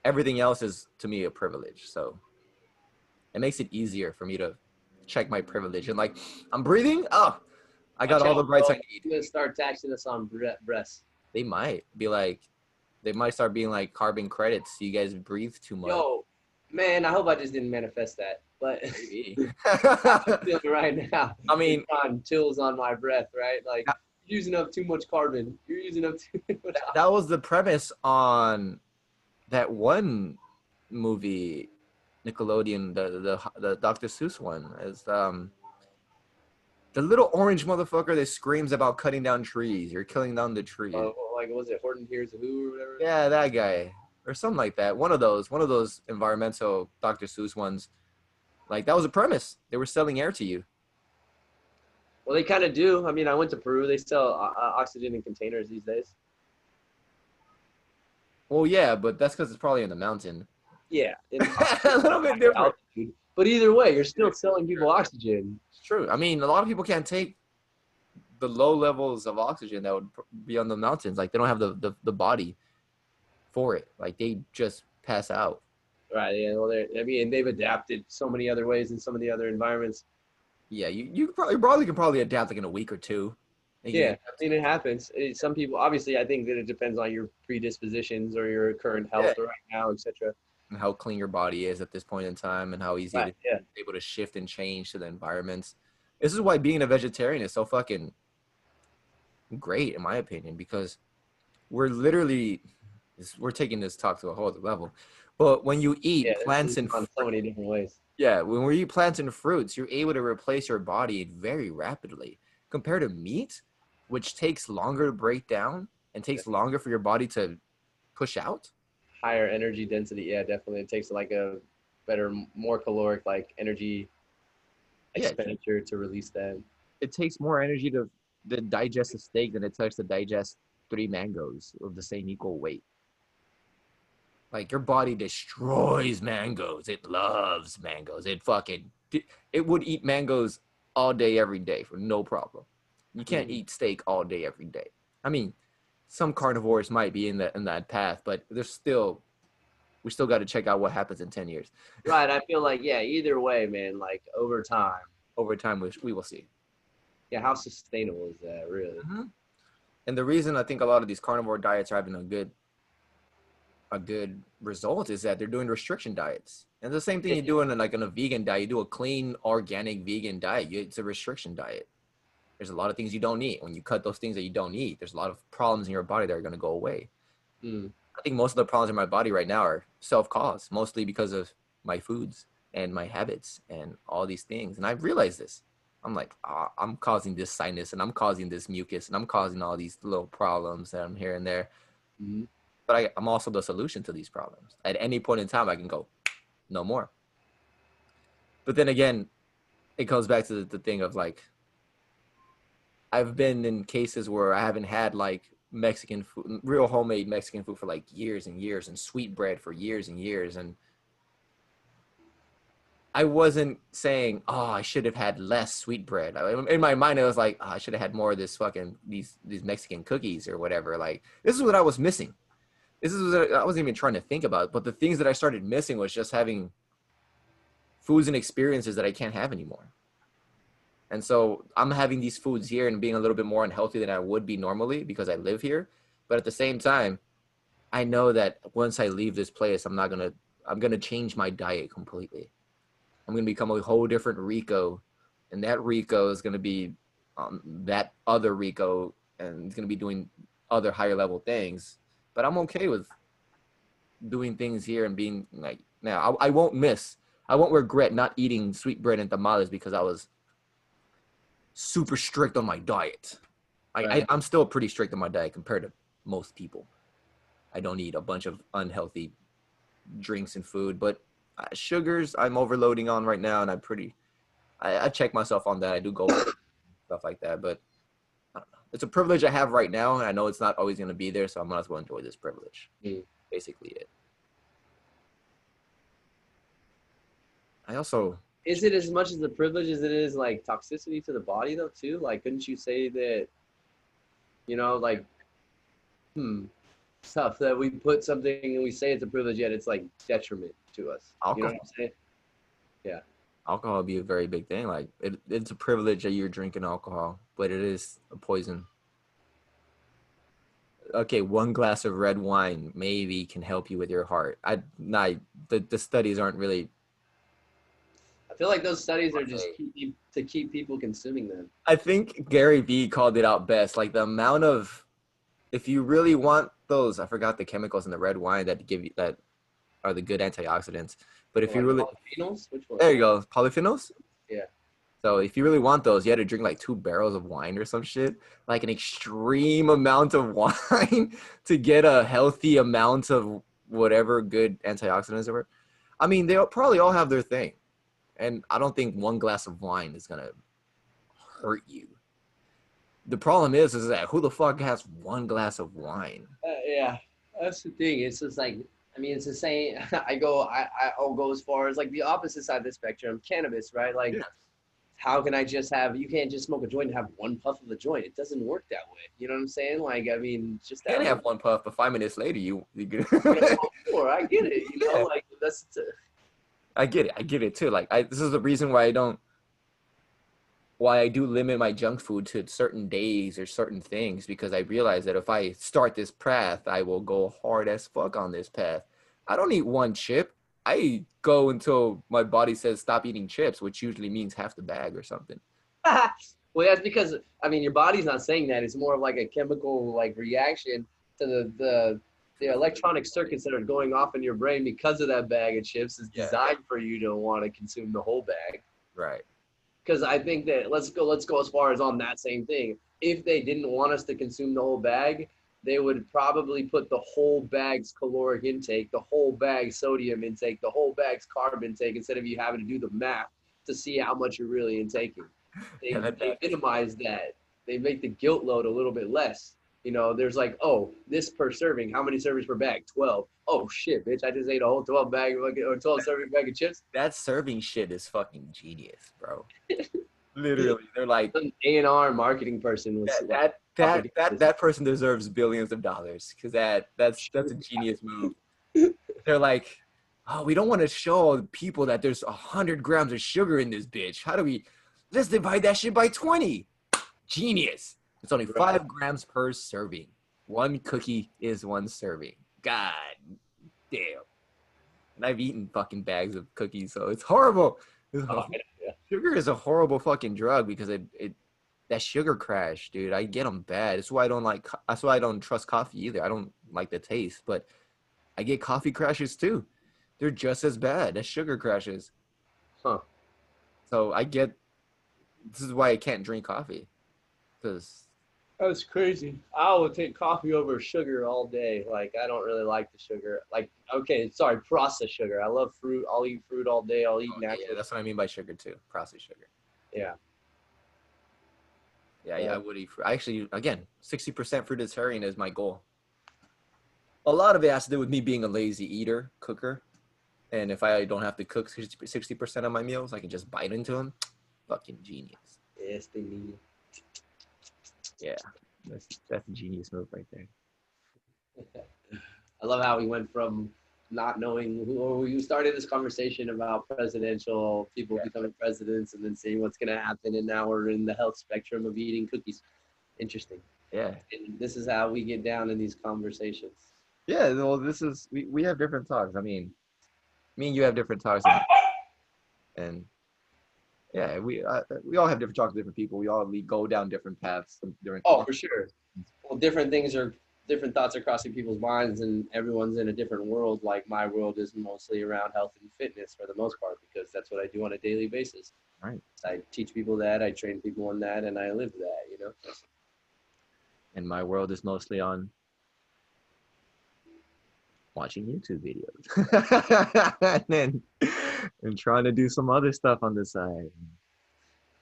Everything else is to me a privilege. So it makes it easier for me to check my privilege and like, I'm breathing. Oh, I got Watch all out, the rights bro. I need. I'm gonna start taxing us on breasts. They might be like, they might start being like carbon credits. You guys breathe too much. Yo, man, I hope I just didn't manifest that. But Maybe. I'm feeling right now. I It's mean, on chills on my breath, right? Like you're using up too much carbon. You're using up too much. that was the premise on that one movie, Nickelodeon, the Dr. Seuss one, is the little orange motherfucker that screams about cutting down trees. You're killing down the trees. Like was it Horton Hears a Who or whatever? Yeah, that guy. Or something like that. One of those environmental Dr. Seuss ones. Like that was a premise. They were selling air to you. Well, they kind of do. I mean, I went to Peru. They sell oxygen in containers these days. Well, yeah, but that's because it's probably in the mountain. Yeah, A little bit different. altitude. But either way, you're still selling people oxygen. It's true. I mean, a lot of people can't take the low levels of oxygen that would be on the mountains. Like they don't have the body for it. Like they just pass out. Right. Yeah. Well, I mean, they've adapted so many other ways in some of the other environments. Yeah, you probably can probably adapt like in a week or two. Yeah, I mean, it happens. Some people, obviously, I think that it depends on your predispositions or your current Yeah. health right now, etc. And how clean your body is at this point in time and how easy Right. it Yeah. is able to shift and change to the environments. This is why being a vegetarian is so fucking great in my opinion, because we're literally we're taking this talk to a whole other level. But when you eat Yeah. plants This and on so many different ways. yeah, when we eat plants and fruits, you're able to replace your body very rapidly compared to meat, which takes longer to break down and takes longer for your body to push out. Higher energy density. Yeah, definitely. It takes like a better, more caloric like energy Yeah, expenditure to release that. it takes more energy to digest a steak than it takes to digest 3 mangoes of the same equal weight. Like your body destroys mangoes. It loves mangoes. It would eat mangoes all day, every day for no problem. You can't eat steak all day, every day. I mean, some carnivores might be in that path, but we still got to check out what happens in 10 years. Right. I feel like, yeah, either way, man, like over time. Over time, we will see. Yeah, how sustainable is that, really? Mm-hmm. And the reason I think a lot of these carnivore diets are having a good result is that they're doing restriction diets. And the same thing you do in a vegan diet. You do a clean, organic vegan diet. It's a restriction diet. There's a lot of things you don't eat. When you cut those things that you don't eat, there's a lot of problems in your body that are going to go away. I think most of the problems in my body right now are self-caused, mostly because of my foods and my habits and all these things. And I've realized this. I'm like, I'm causing this sinus and I'm causing this mucus and I'm causing all these little problems that I'm here and there. Mm-hmm. But I'm also the solution to these problems. At any point in time, I can go, no more. But then again, it goes back to the thing of like, I've been in cases where I haven't had like Mexican food, real homemade Mexican food for like years and years, and sweet bread for years and years. And I wasn't saying, oh, I should have had less sweet bread. In my mind, I was like, oh, I should have had more of this fucking these Mexican cookies or whatever. Like, this is what I was missing. This is what I wasn't even trying to think about. But the things that I started missing was just having foods and experiences that I can't have anymore. And so I'm having these foods here and being a little bit more unhealthy than I would be normally because I live here. But at the same time, I know that once I leave this place, I'm gonna change my diet completely. I'm gonna become a whole different Rico, and that Rico is gonna be that other Rico, and he's gonna be doing other higher level things. But I'm okay with doing things here and being like now. I won't regret not eating sweet bread and tamales because I was super strict on my diet. Right. I'm still pretty strict on my diet compared to most people. I don't eat a bunch of unhealthy drinks and food, but sugars I'm overloading on right now, and I check myself on that. I do go for stuff like that, but I don't know. It's a privilege I have right now, and I know it's not always going to be there, so I might as well enjoy this privilege. Mm. Basically, it. I also Is it as much as a privilege as it is like toxicity to the body though too? Like, couldn't you say that, like, stuff that we put something and we say it's a privilege, yet it's like detriment to us. You know what alcohol. I'm saying? Yeah. Alcohol would be a very big thing. Like it's a privilege that you're drinking alcohol, but it is a poison. Okay, one glass of red wine maybe can help you with your heart. The studies aren't really. I feel like those studies are just to keep people consuming them. I think Gary Vee called it out best. Like the amount of, if you really want those, I forgot the chemicals in the red wine that give you that are the good antioxidants. But if Or you like really, polyphenols, which one? there you go, polyphenols. Yeah. So if you really want those, you had to drink like 2 barrels of wine or some shit, like an extreme amount of wine to get a healthy amount of whatever good antioxidants there were. I mean, they'll probably all have their thing, and I don't think one glass of wine is gonna hurt you. The problem is that who the fuck has one glass of wine? Yeah, that's the thing. It's just like, I mean, it's the same. I'll go as far as like the opposite side of the spectrum, cannabis, right? Like, Yeah. how can I just have? You can't just smoke a joint and have one puff of the joint. It doesn't work that way. You know what I'm saying? Like, I mean, just You that can one. have one puff, but 5 minutes later you get. Sure, I get it. Yeah, Like that's. I get it. I get it too. Like this is the reason why I do limit my junk food to certain days or certain things, because I realize that if I start this path, I will go hard as fuck on this path. I don't eat one chip. I go until my body says stop eating chips, which usually means half the bag or something. Well, that's because I mean your body's not saying that. It's more of like a chemical like reaction to the electronic circuits that are going off in your brain because of that bag of chips is Yeah. designed for you to want to consume the whole bag. Right. Because I think that let's go as far as on that same thing. If they didn't want us to consume the whole bag, they would probably put the whole bag's caloric intake, the whole bag's sodium intake, the whole bag's carb intake, instead of you having to do the math to see how much you're really intaking. Yeah, They minimize that. They make the guilt load a little bit less. There's like, oh, this per serving. How many servings per bag? 12. Oh shit, bitch! I just ate a whole 12 bag or 12 serving bag of chips. that serving shit is fucking genius, bro. Literally, they're like An A&R marketing person was that person deserves billions of dollars because that's a genius move. They're like, oh, we don't want to show people that there's 100 grams of sugar in this bitch. How do we? Let's divide that shit by 20. Genius. It's only right. 5 grams per serving. One cookie is one serving. God damn. And I've eaten fucking bags of cookies, so it's horrible. Yeah. Sugar is a horrible fucking drug because that sugar crash, dude. I get them bad. That's why I don't like. That's why I don't trust coffee either. I don't like the taste, but I get coffee crashes too. They're just as bad as sugar crashes. Huh. So I get. This is why I can't drink coffee, because That's crazy. I would take coffee over sugar all day. Like, I don't really like the sugar. Like, okay, sorry, processed sugar. I love fruit. I'll eat fruit all day. I'll eat natural. yeah, that's what I mean by sugar too. Processed sugar. Yeah. Yeah, I would eat fruit. Actually, again, 60% fruitarian is my goal. A lot of it has to do with me being a lazy eater, cooker. And if I don't have to cook 60% of my meals, I can just bite into them. Fucking genius. Yes, they need. Yeah, that's a genius move right there. I love how we went from not knowing who, or we started this conversation about presidential people becoming presidents and then seeing what's going to happen. And now we're in the health spectrum of eating cookies. Interesting. Yeah. And this is how we get down in these conversations. Yeah, well, we have different talks. I mean, me and you have different talks, and yeah, we all have different talks with different people. We go down different paths. Oh, for sure. Well, different thoughts are crossing people's minds, and everyone's in a different world. Like my world is mostly around health and fitness for the most part, because that's what I do on a daily basis. Right. I teach people that, I train people on that, and I live that. And my world is mostly on watching YouTube videos and trying to do some other stuff on the side.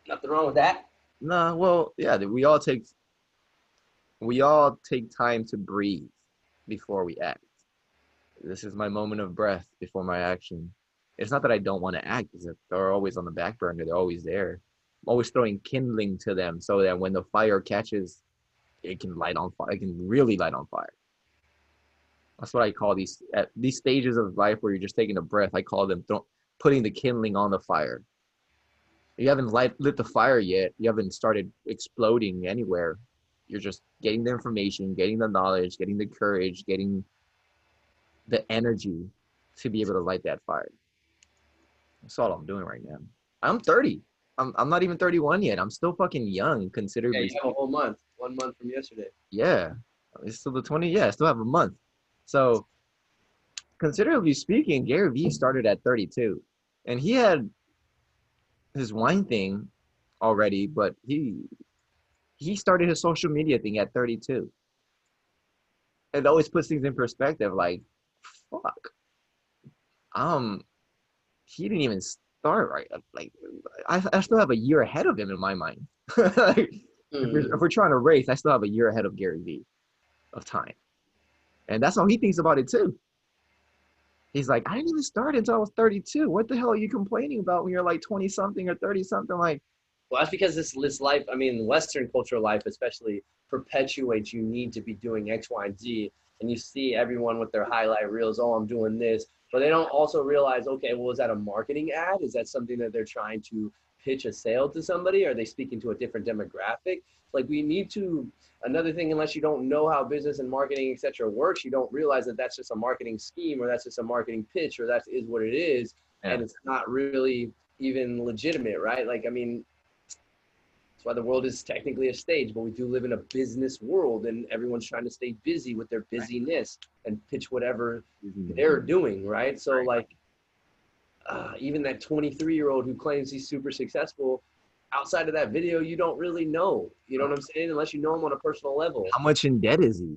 Nothing wrong with that. No, well, yeah, we all take time to breathe before we act. This is my moment of breath before my action. It's not that I don't want to act, it's that they're always on the back burner, they're always there. I'm always throwing kindling to them so that when the fire catches, it can light on fire. It can really light on fire. That's what I call these stages of life where you're just taking a breath. I call them putting the kindling on the fire. You haven't lit the fire yet. You haven't started exploding anywhere. You're just getting the information, getting the knowledge, getting the courage, getting the energy to be able to light that fire. That's all I'm doing right now. I'm 30. I'm not even 31 yet. I'm still fucking young, considerably. Yeah, you have a whole month. 1 month from yesterday. Yeah. It's still the 20. Yeah, I still have a month. So, considerably speaking, Gary Vee started at 32. And he had his wine thing already, but he started his social media thing at 32. It always puts things in perspective, like, fuck. Um, he didn't even start right. Like, I still have a year ahead of him in my mind. Like, if we're trying to race, I still have a year ahead of Gary Vee of time. And that's how he thinks about it too. He's like, I didn't even start until I was 32. What the hell are you complaining about when you're like 20 something or 30 something? Like, well, that's because this life, I mean, Western cultural life especially perpetuates you need to be doing X, Y, and Z. And you see everyone with their highlight reels, oh, I'm doing this. But they don't also realize, okay, well, is that a marketing ad? Is that something that they're trying to pitch a sale to somebody? Are they speaking to a different demographic? Like we need to, another thing, unless you don't know how business and marketing, et cetera, works, you don't realize that that's just a marketing scheme or that's just a marketing pitch or that is what it is. yeah. And it's not really even legitimate, right? Like, I mean, that's why the world is technically a stage, but we do live in a business world and everyone's trying to stay busy with their busyness and pitch whatever they're doing, right? So like even that 23-year-old who claims he's super successful, outside of that video, you don't really know. You know what I'm saying? Unless you know him on a personal level. How much in debt is he?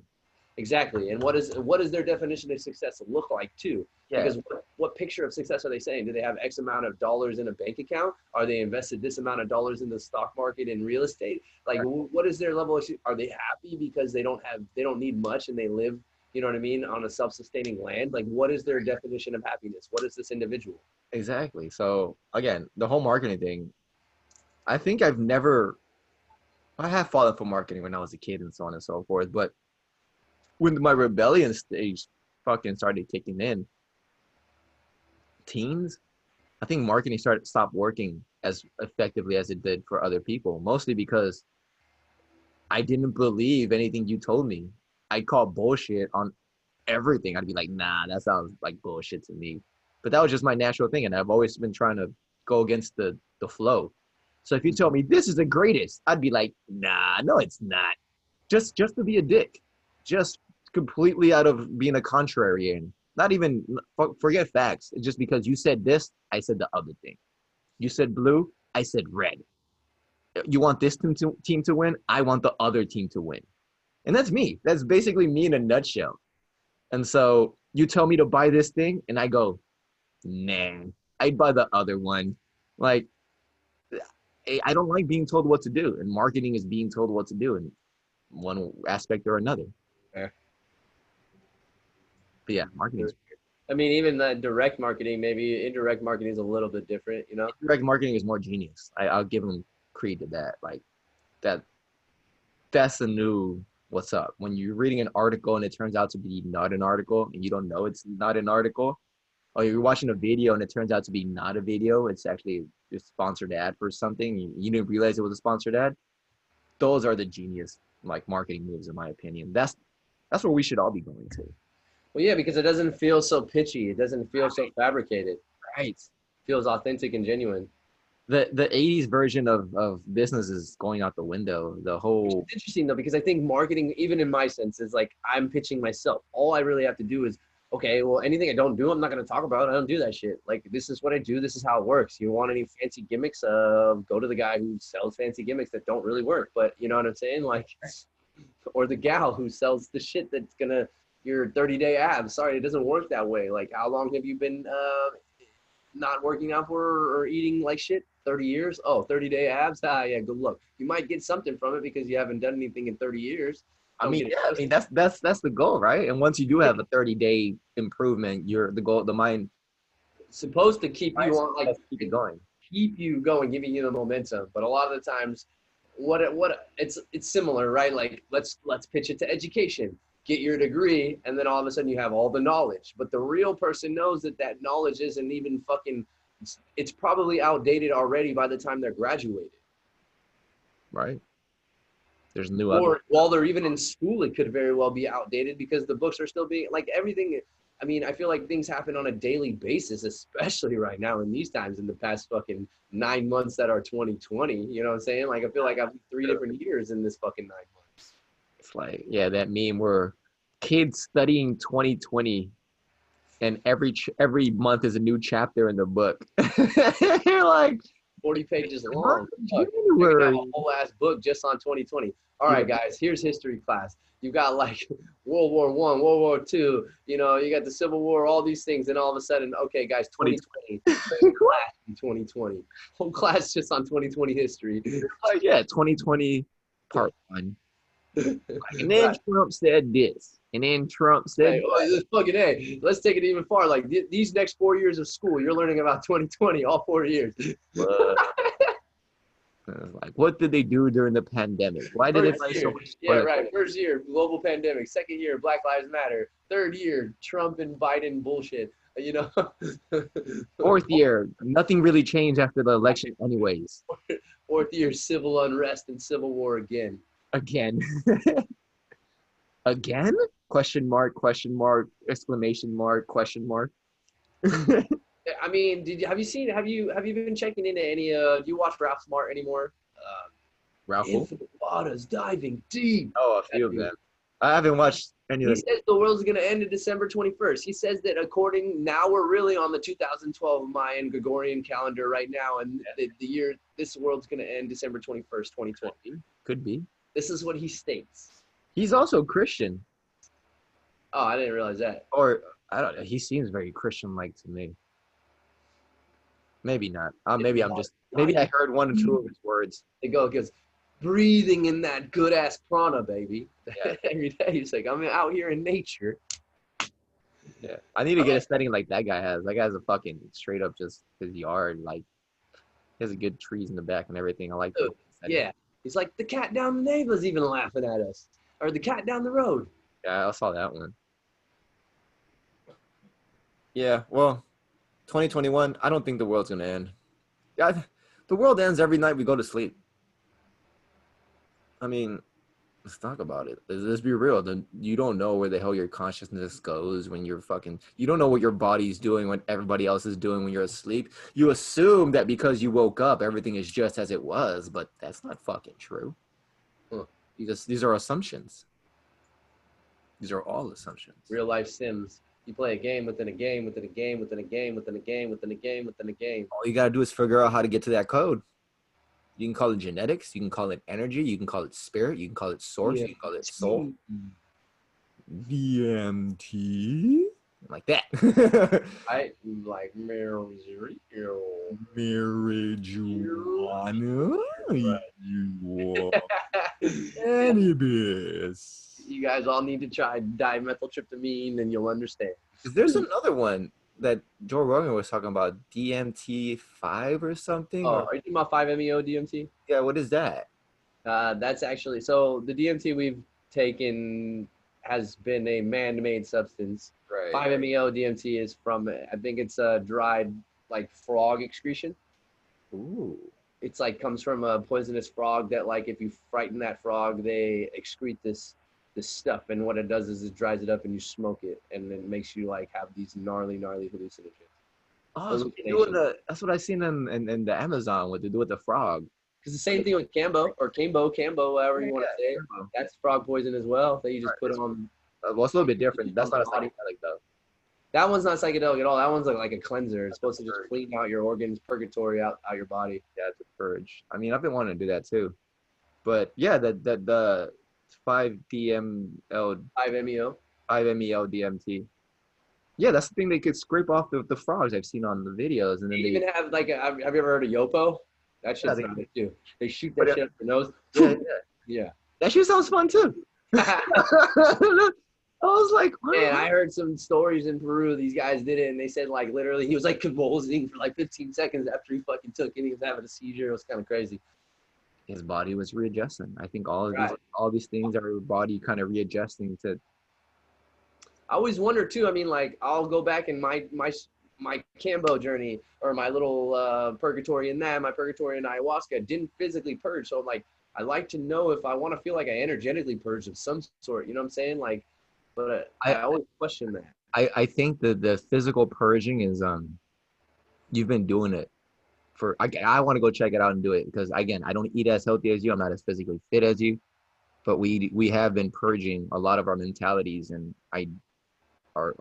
Exactly. And what is their definition of success look like too? Yeah. Because what picture of success are they saying? Do they have X amount of dollars in a bank account? Are they invested this amount of dollars in the stock market and real estate? Like, what is their level of? Are they happy because they don't need much and they live, you know what I mean, on a self-sustaining land? Like, what is their definition of happiness? What is this individual? Exactly. So again, the whole marketing thing. I think I have fallen for marketing when I was a kid and so on and so forth. But when my rebellion stage fucking started kicking in, teens, I think marketing stopped working as effectively as it did for other people, mostly because I didn't believe anything you told me. I'd call bullshit on everything. I'd be like, nah, that sounds like bullshit to me. But that was just my natural thing, and I've always been trying to go against the flow. So if you tell me this is the greatest, I'd be like, nah, no, it's not. Just to be a dick. Just completely out of being a contrarian. Not even, forget facts. It's just because you said this, I said the other thing. You said blue, I said red. You want this team to win, I want the other team to win. And that's me. That's basically me in a nutshell. And so you tell me to buy this thing, and I go, nah, I'd buy the other one. Like, I don't like being told what to do, and marketing is being told what to do in one aspect or another. Yeah. But yeah, marketing is I mean, even the direct marketing, maybe indirect marketing is a little bit different, you know? direct marketing is more genius. I'll give them credit to that. Like that that's the new what's up. When you're reading an article and it turns out to be not an article and you don't know it's not an article, or you're watching a video and it turns out to be not a video, it's actually a sponsored ad for something. You didn't realize it was a sponsored ad. Those are the genius like marketing moves in my opinion. That's where we should all be going to. Well, yeah, because it doesn't feel so pitchy. It doesn't feel so fabricated. It Right. feels authentic and genuine. The 80s version of business is going out the window. The whole It's interesting though, because I think marketing, even in my sense, is like I'm pitching myself. All I really have to do is, okay, well, anything I don't do, I'm not going to talk about. I don't do that shit. Like, this is what I do. This is how it works. You want any fancy gimmicks? Go to the guy who sells fancy gimmicks that don't really work. But you know what I'm saying? Like, or the gal who sells the shit that's going to, your 30-day abs. Sorry, it doesn't work that way. Like, how long have you been not working out for or eating like shit? 30 years? Oh, 30-day abs? Ah, yeah, good luck. You might get something from it because you haven't done anything in 30 years. I Don't mean, get it yeah, I mean twisted. that's the goal, right? And once you do have a 30-day improvement, you're the goal, the It's supposed to keep you mindset on, like, has to keep it going. keep you going, giving you the momentum. But a lot of the times, it's similar, right? Like, let's pitch it to education. Get your degree, and then all of a sudden you have all the knowledge. But the real person knows that that knowledge isn't even fucking. It's probably outdated already by the time they're graduated. Right? There's new other. Or while they're even in school, it could very well be outdated because the books are still being like everything. I mean, I feel like things happen on a daily basis, especially right now in these times in the past fucking 9 months that are 2020. You know what I'm saying? Like, I feel like I've 3 different years in this fucking 9 months. It's like, yeah, that meme where kids studying 2020 and every month is a new chapter in the book. You're like, 40 pages month long. of Fuck. I could have January. a whole ass book just on 2020. All Yeah, right, guys, here's history class. You got like World War One, World War Two. You know, you got the Civil War, all these things, and all of a sudden, okay, guys, 2020. There's a class in 2020. Whole class just on 2020 history. like, yeah, 2020 part one. And then Right. Trump said this. And then Trump Hey, said oh, this fucking A. Let's take it even far. Like, these next 4 years of school, you're learning about 2020, all 4 years. that. Like, what did they do during the pandemic? Why did they First buy so year, much yeah, toilet right. paper? First year, global pandemic. Second year, Black Lives Matter. Third year, Trump and Biden bullshit. You know, Fourth year, nothing really changed after the election, anyways. fourth year, civil unrest and civil war again. Again, again? Question mark? Question mark? Exclamation mark? Question mark? I mean, have you been checking into any? Do you watch Ralph Smart anymore? Ralph? Infinite Waters, diving deep. Oh, a That few of dude. them. I haven't watched any He of them. says the world's going to end in December 21st. He says that according now we're really on the 2012 Mayan Gregorian calendar right now, and the year this world's going to end December 21st, 2020. Could be. This is what he states. He's also Christian, Oh, I didn't realize that. or I don't know. He seems very Christian-like to me. Maybe not. Maybe I'm just. Maybe I heard one or two of his words. It goes breathing in that good ass prana, baby. Yeah. Every day he's like, I'm out here in nature. Yeah, I need to get a setting like that guy has. That guy's a fucking straight up just his yard. Like, he has a good trees in the back and everything. I like that. Yeah. He's like, the cat down the neighbor's even laughing at us. Or the cat down the road. Yeah, I saw that one. Yeah, well, 2021, I don't think the world's gonna end. Yeah, the world ends every night we go to sleep. I mean, let's talk about it. Let's be real. You don't know where the hell your consciousness goes when you're fucking. You don't know what your body's doing when everybody else is doing when you're asleep. You assume that because you woke up, everything is just as it was, but that's not fucking true. Huh. These are assumptions. These are all assumptions. Real life Sims. You play a game within a game within a game within a game within a game within a game within a game. All you gotta do is figure out how to get to that code. You can call it genetics. You can call it energy. You can call it spirit. You can call it source. You can call it soul. DMT. like that. I like marijuana. Marijuana, Right. you cannabis. You guys all need to try dimethyltryptamine, and you'll understand. There's another one that Joe Rogan was talking about, DMT5 or something, Oh, or are you talking about 5-MeO DMT? yeah, what is that? That's actually so the DMT we've taken has been a man-made substance. Right. 5-MeO DMT is from I think it's a dried like frog excretion. Ooh. It's like comes from a poisonous frog that like if you frighten that frog, they excrete this stuff, and what it does is it dries it up and you smoke it, and it makes you like have these gnarly Oh, that's what they do in hallucinations. that's what I seen in the Amazon, what they do with the frog. It's the same thing with Cambo or Cambo, however Yeah, you want to say it. yeah. That's frog poison as well that you Right. just put on Well, it's a little bit different. That's on the not a body. psychedelic though. That one's not psychedelic at all. That one's like a cleanser. It's That's a supposed to just purge. clean out your organs, purgatory out your body. Yeah, it's a purge. I mean, I've been wanting to do that too. But yeah, the 5 DML 5-MeO. 5 MEL DMT. Yeah, that's the thing they could scrape off the frogs I've seen on the videos, and They then even have like have you ever heard of Yopo? That yeah, shit's not it too. They shoot but that shit up your nose. yeah, Yeah. that shit sounds fun too. I was like, And what? I heard some stories in Peru. These guys did it, and they said like literally he was like convulsing for like 15 seconds after he fucking took it. He was having a seizure. It was kind of crazy. His body was readjusting. I think Right. all these things are your body kind of readjusting to. I always wonder too. I mean, like I'll go back in my Cambo journey or my little purgatory in that. My purgatory in ayahuasca didn't physically purge, so like I like to know if I want to feel like I energetically purged of some sort. You know what I'm saying? Like, but I I always question that. I think that the physical purging is you've been doing it for. I want to go check it out and do it because again I don't eat as healthy as you. I'm not as physically fit as you, but we have been purging a lot of our mentalities, and I are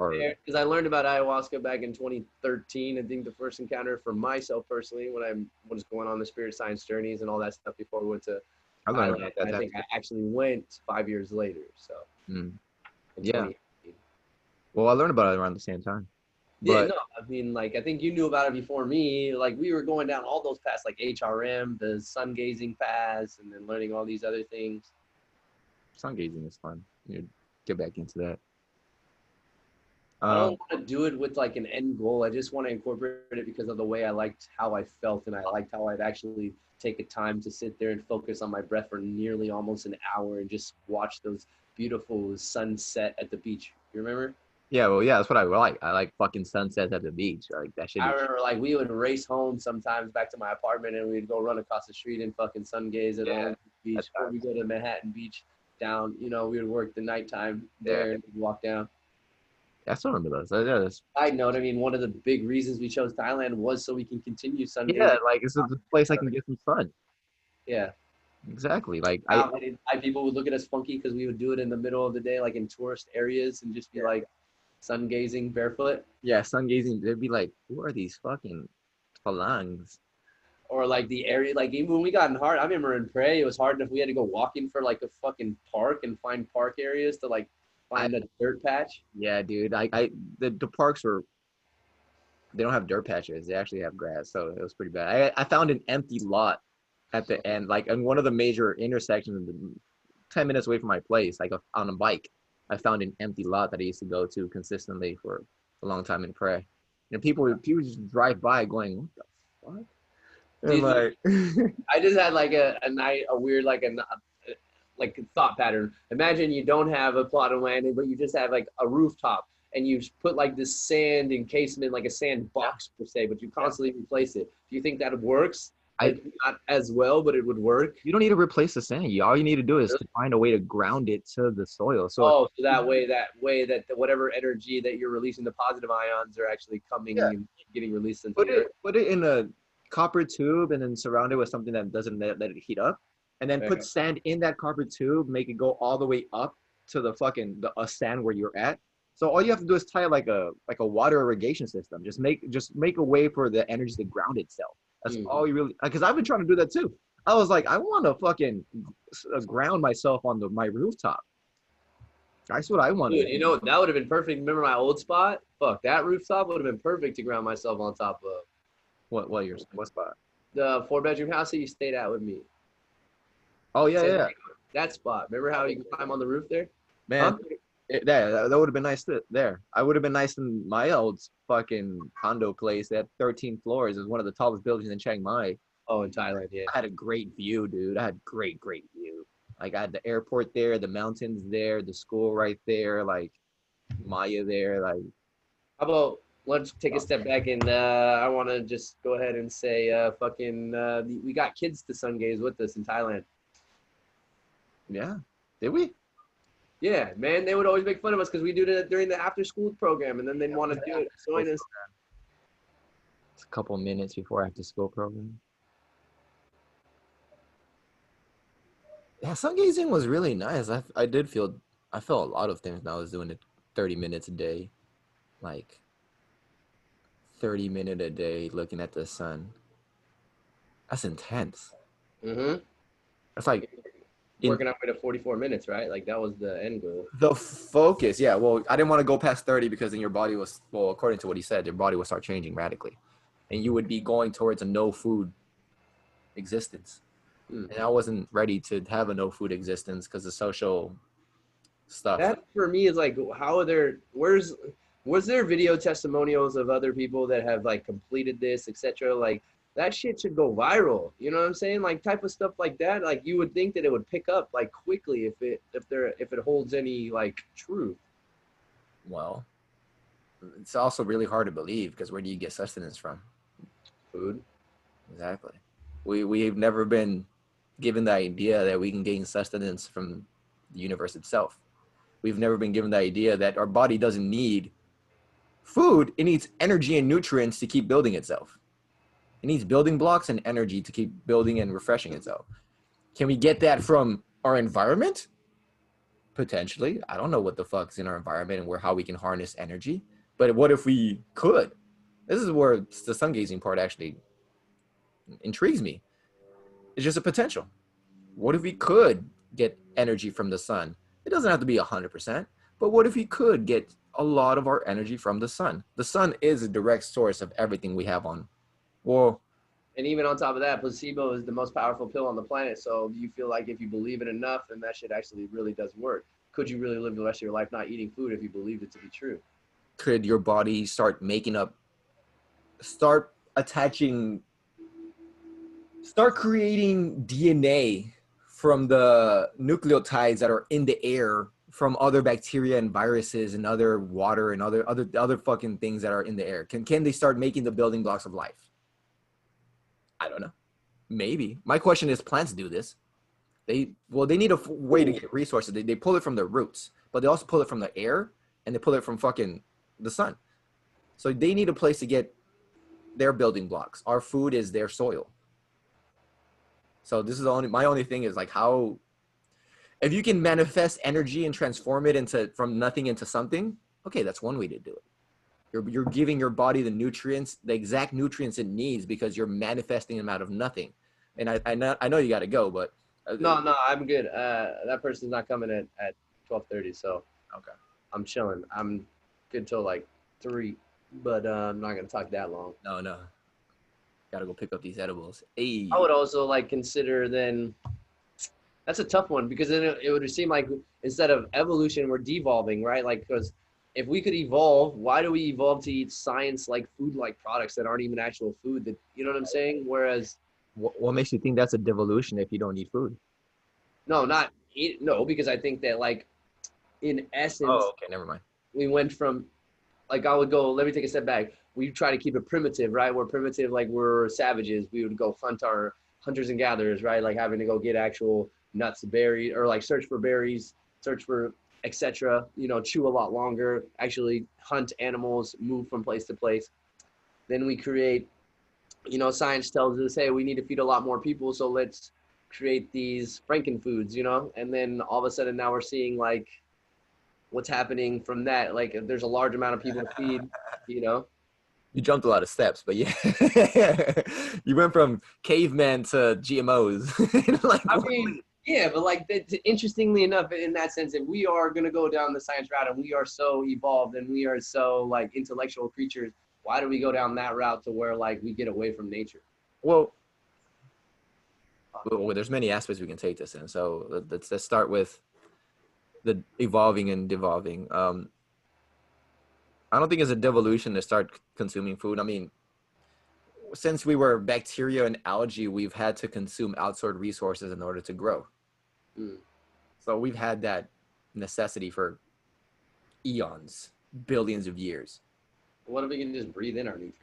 Because I learned about ayahuasca back in 2013. I think the first encounter for myself personally when I was going on the spirit science journeys and all that stuff before we went to I learned Thailand. about that. I think I actually went 5 years later. So Mm, in yeah. 2018. Well, I learned about it around the same time, Yeah, but no, I mean, like, I think you knew about it before me. Like, we were going down all those paths, like HRM, the sun gazing paths, and then learning all these other things. sun gazing is fun. You get back into that. I Um, don't want to do it with like an end goal. I just want to incorporate it because of the way I liked how I felt, and I liked how I'd actually take a time to sit there and focus on my breath for nearly almost an hour and just watch those beautiful sunset at the beach. You remember? yeah, well, yeah, that's what I like. I like fucking sunsets at the beach. Like that should I be. remember like we would race home sometimes back to my apartment and we'd go run across the street and fucking sun gaze at Yeah, Orange Beach, that's or we go to Manhattan Beach down. You know, we would work the nighttime yeah. there and we'd walk down. That's one of those. Yeah, Side note, I mean, one of the big reasons we chose Thailand was so we can continue sun yeah, gazing. like it's a place I can get some sun. Yeah. Exactly. Like How many Thai people would look at us funky because we would do it in the middle of the day, like in tourist areas, and just be like sun gazing barefoot. yeah, sun gazing. They'd be like, who are these fucking phalangs? Or like the area, like even when we got in hard, I remember in Prey, it was hard enough we had to go walking for like a fucking park and find park areas to like I find a dirt patch. yeah, dude. The parks were they don't have dirt patches. They actually have grass, so it was pretty bad. I found an empty lot at the end, like in one of the major intersections, 10 minutes away from my place, like on a bike. I found an empty lot that I used to go to consistently for a long time in prayer. And people just drive by going, what the fuck? And Dude, like, I just had like a night, a weird, like a thought pattern. Imagine you don't have a plot of land, but you just have like a rooftop and you put like this sand encasement, like a sand box per se, but you constantly replace it. Do you think that works? I Like not as well, but it would work. you don't need to replace the sand. All you need to do is to find a way to ground it to the soil. So Oh, so that whatever energy that you're releasing, the positive ions are actually coming yeah, and getting released into put the earth. it in a copper tube and then surround it with something that doesn't let it heat up, and then put Okay. sand in that copper tube, make it go all the way up to the fucking sand where you're at. So all you have to do is tie like a water irrigation system. Just make a way for the energy to ground itself. That's all you really, because I've been trying to do that too. I was like, I want to fucking ground myself on my rooftop. That's what I want to Dude, do. you know, that would have been perfect. Remember my old spot? Fuck, that rooftop would have been perfect to ground myself on top of. What spot? The 4 bedroom house that you stayed at with me. Oh yeah, San yeah, Diego. That spot. Remember how you can climb on the roof there? man. Huh? That would have been nice there. I would have been nice in my old fucking condo place. That 13 floors is one of the tallest buildings in Chiang Mai. Oh, in Thailand, yeah. I had a great view, dude. I had great view. Like I had the airport there, the mountains there, the school right there, like Maya there, like How about let's take a step back and I want to just go ahead and say, we got kids to sun gaze with us in Thailand. yeah. Did we? Yeah, man, they would always make fun of us because we do it during the after school program, and then they'd want to do it, join us. It's a couple minutes before after school program. Yeah, sun gazing was really nice. I felt a lot of things when I was doing it 30 minutes a day. Like 30 minute a day looking at the sun. That's intense. Mm-hmm. That's like in Working our way to 44 minutes, right? Like that was the end goal. the focus. Yeah, well, I didn't want to go past 30 because then your body was, well, according to what he said, your body would start changing radically. And you would be going towards a no food existence. Hmm. And I wasn't ready to have a no food existence because of social stuff. That for me is like, how are there? Was there video testimonials of other people that have like completed this, etc. Like that shit should go viral. You know what I'm saying? Like type of stuff like that. Like you would think that it would pick up like quickly if it holds any like truth. Well, it's also really hard to believe because where do you get sustenance from? Food. Exactly. We've never been given the idea that we can gain sustenance from the universe itself. We've never been given the idea that our body doesn't need food. It needs energy and nutrients to keep building itself. It needs building blocks and energy to keep building and refreshing itself. Can we get that from our environment? Potentially. I don't know what the fuck's in our environment and how we can harness energy. But what if we could? This is where the sun gazing part actually intrigues me. It's just a potential. What if we could get energy from the sun? It doesn't have to be 100%, but what if we could get a lot of our energy from the sun? The sun is a direct source of everything we have on. Well, And even on top of that, placebo is the most powerful pill on the planet. So you feel like if you believe it enough, then that shit actually really does work. Could you really live the rest of your life not eating food if you believed it to be true? could your body start attaching, start creating DNA from the nucleotides that are in the air from other bacteria and viruses and other water and other fucking things that are in the air? Can they start making the building blocks of life? I don't know. Maybe. My question is, plants do this. They need a way to get resources. They pull it from the roots, but they also pull it from the air and they pull it from fucking the sun. So they need a place to get their building blocks. Our food is their soil. So this is my only thing is like how, if you can manifest energy and transform it into from nothing into something, okay, that's one way to do it. You're giving your body the nutrients, the exact nutrients it needs because you're manifesting them out of nothing. And I know you got to go, but No, I'm good. That person's not coming at 12:30, so okay. I'm chilling. I'm good till like 3, but I'm not gonna talk that long. No, got to go pick up these edibles. Hey, I would also like consider then. That's a tough one because then it would seem like instead of evolution, we're devolving, right? Like because if we could evolve, why do we evolve to eat science-like food-like products that aren't even actual food? That you know what I'm saying? Whereas what makes you think that's a devolution if you don't eat food? no, not eat, no, because I think that like in essence, Oh, okay, never mind. we went from like I would go. Let me take a step back. We try to keep it primitive, right? We're primitive, like we're savages. We would go hunt our hunters and gatherers, right? Like having to go get actual nuts, berries, or like search for berries, search for etc. You know, chew a lot longer. Actually, hunt animals, move from place to place. Then we create. You know, science tells us, hey, we need to feed a lot more people, so let's create these frankenfoods. You know, and then all of a sudden now we're seeing like what's happening from that. Like there's a large amount of people to feed, you know. You jumped a lot of steps, but yeah, you went from caveman to GMOs. Like, I mean, Yeah, but like interestingly enough, in that sense, if we are gonna go down the science route and we are so evolved and we are so like intellectual creatures, why do we go down that route to where like we get away from nature? Well, there's many aspects we can take this in. So let's start with the evolving and devolving. I don't think it's a devolution to start consuming food. I mean, since we were bacteria and algae, we've had to consume outsourced resources in order to grow. Mm. So we've had that necessity for eons, billions of years. What if we can just breathe in our nutrients?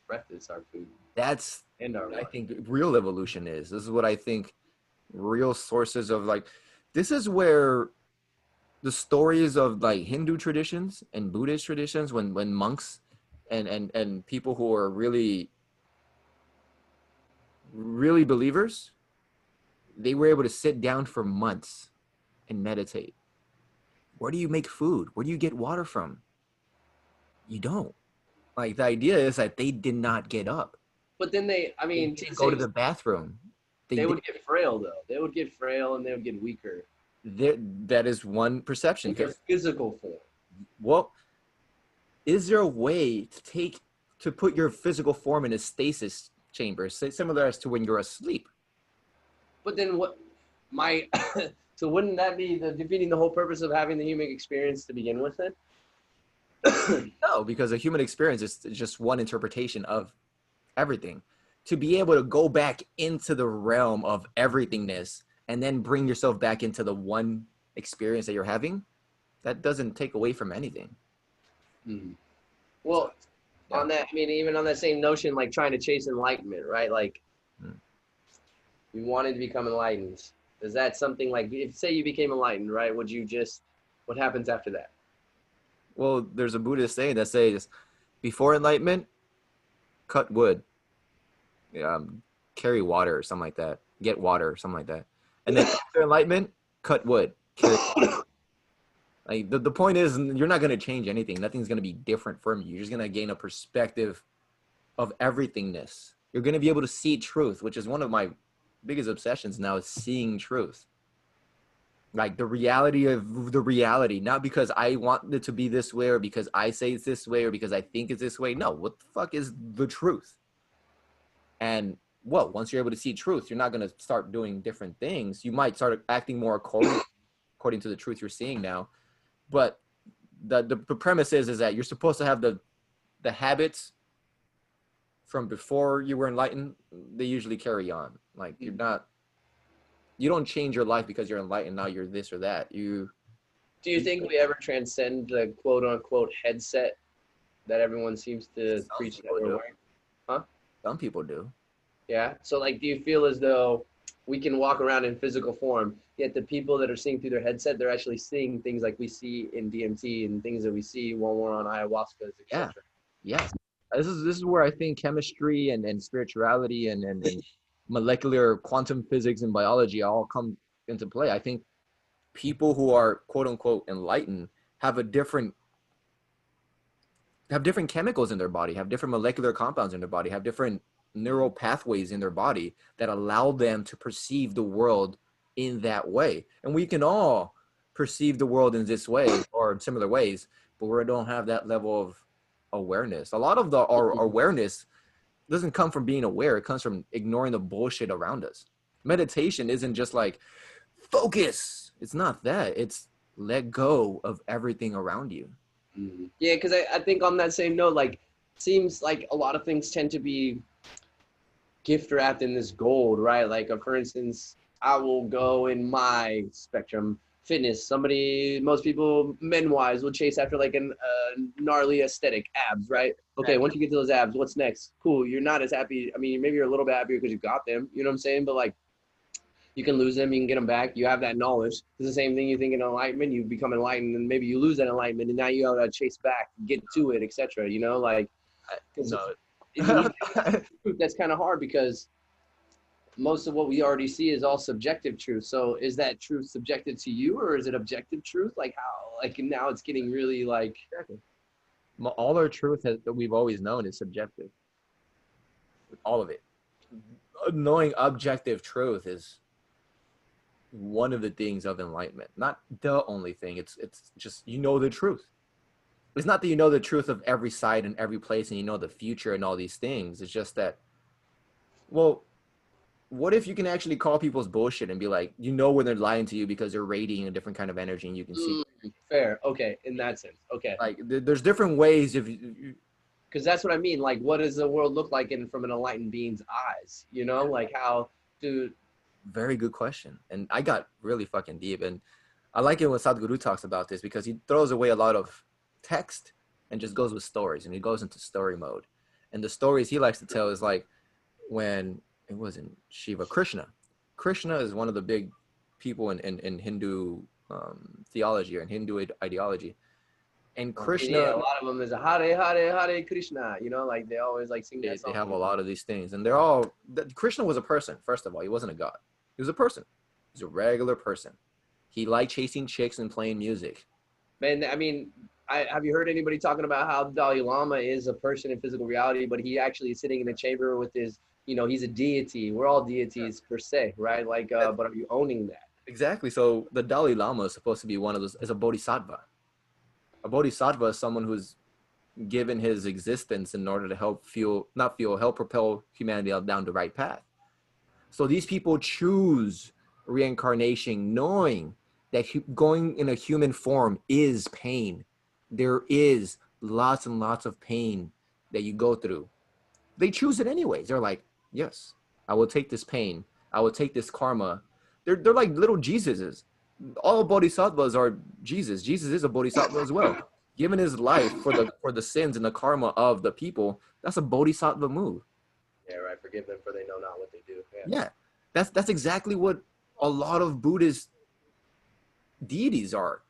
Breath is our food That's and our what I water. think real evolution is. This is what I think real sources of like, this is where the stories of like Hindu traditions and Buddhist traditions, when monks and people who are really really believers, they were able to sit down for months and meditate. Where do you make food? Where do you get water from? You don't. Like the idea is that they did not get up. But then I They mean, to the didn't go to same, the bathroom. They they did. would get frail though. They would get frail and they would get weaker That is one perception. in their Because, physical form. well, is there a way to put your physical form in a stasis chamber, similar as to when you're asleep? But then what? My so wouldn't that be defeating the whole purpose of having the human experience to begin with? Then No, because a human experience is just one interpretation of everything. To be able to go back into the realm of everythingness and then bring yourself back into the one experience that you're having, that doesn't take away from anything. mm. So, Well, yeah. on that, I mean, even on that same notion, like trying to chase enlightenment, right? Like Mm. you wanted to become enlightened. Is that something like, if say you became enlightened, right? Would you just, what happens after that? Well, there's a Buddhist saying that says, before enlightenment, cut wood, um, carry water or something like that, get water or something like that. And then after enlightenment, cut wood, carry. Like the point is, you're not going to change anything. Nothing's going to be different from you. You're just going to gain a perspective of everythingness. You're going to be able to see truth, which is one of my biggest obsessions now, is seeing truth. Like the reality of the reality, not because I want it to be this way or because I say it's this way or because I think it's this way. No, what the fuck is the truth? And well, once you're able to see truth, you're not going to start doing different things. You might start acting more according to the truth you're seeing now. But the premise is that you're supposed to have the habits from before you were enlightened. They usually carry on. Like you don't change your life because you're enlightened. Now you're this or that. Do you think we ever transcend the quote unquote headset that everyone seems to Some preach that people we're do. wearing? Huh? Some people do. Yeah. So like, do you feel as though we can walk around in physical form, yet the people that are seeing through their headset, they're actually seeing things like we see in DMT and things that we see when we're on ayahuasca, Yeah. etc. Yes. This is where I think chemistry and spirituality and molecular quantum physics and biology all come into play. I think people who are quote unquote enlightened have a different have different chemicals in their body, have different molecular compounds in their body, have different neural pathways in their body that allow them to perceive the world in that way. And we can all perceive the world in this way or in similar ways, but we don't have that level of awareness. A lot of our awareness doesn't come from being aware, it comes from ignoring the bullshit around us. Meditation isn't just like focus. It's not that. It's let go of everything around you. Mm-hmm. Yeah, because I think on that same note, like, seems like a lot of things tend to be gift wrapped in this gold, right? Like, for instance, I will go in my spectrum fitness. Somebody, most people, men wise, will chase after like an gnarly aesthetic, abs, right? Okay, once you get to those abs, what's next? Cool. You're not as happy. I mean, maybe you're a little bit happier because you got them. You know what I'm saying? But like, you can lose them, you can get them back. You have that knowledge. It's the same thing. You think in enlightenment, you become enlightened, and maybe you lose that enlightenment, and now you have to chase back, get to it, etc. You know, like, because No. when you truth, that's kind of hard because most of what we already see is all subjective truth. So is that truth subjective to you, or is it objective truth? Like how? Like now it's getting really like. All our truth that we've always known is subjective. All of it. Knowing objective truth is one of the things of enlightenment, not the only thing. It's just you know the truth. It's not that you know the truth of every side and every place and you know the future and all these things. It's just that, well, what if you can actually call people's bullshit and be like, you know when they're lying to you because they're radiating a different kind of energy and you can see. Fair. Okay. In that sense. Okay. Like there's different ways if you, Because that's what I mean. Like, what does the world look like from an enlightened being's eyes? You know, like how do very good question. And I got really fucking deep. And I like it when Sadhguru talks about this because he throws away a lot of text and just goes with stories and he goes into story mode. And the stories he likes to tell is like when it wasn't Shiva, Krishna. Krishna is one of the big people in Hindu theology or in Hindu ideology. And yeah, Krishna, a lot of them is a Hare Hare Hare Krishna. You know, like they always like sing that they song. have a lot of these things. And they're all, Krishna was a person, first of all. He wasn't a god. He was a person. He was a regular person. He liked chasing chicks and playing music. Man, I mean, have you heard anybody talking about how the Dalai Lama is a person in physical reality, but he actually is sitting in a chamber with his, you know, he's a deity. We're all deities per se, right? Like, but are you owning that? Exactly. So the Dalai Lama is supposed to be one of those, as a bodhisattva. A bodhisattva is someone who's given his existence in order to help propel humanity down the right path. So these people choose reincarnation knowing that going in a human form is pain. There is lots and lots of pain that you go through. They choose it anyways. They're like, yes, I will take this pain. I will take this karma. They're like little Jesuses. All bodhisattvas are Jesus. Jesus is a bodhisattva as well. Given his life for the sins and the karma of the people, that's a bodhisattva move. Yeah, right. Forgive them for they know not what they do. Yeah. Yeah, that's exactly what a lot of Buddhist deities are.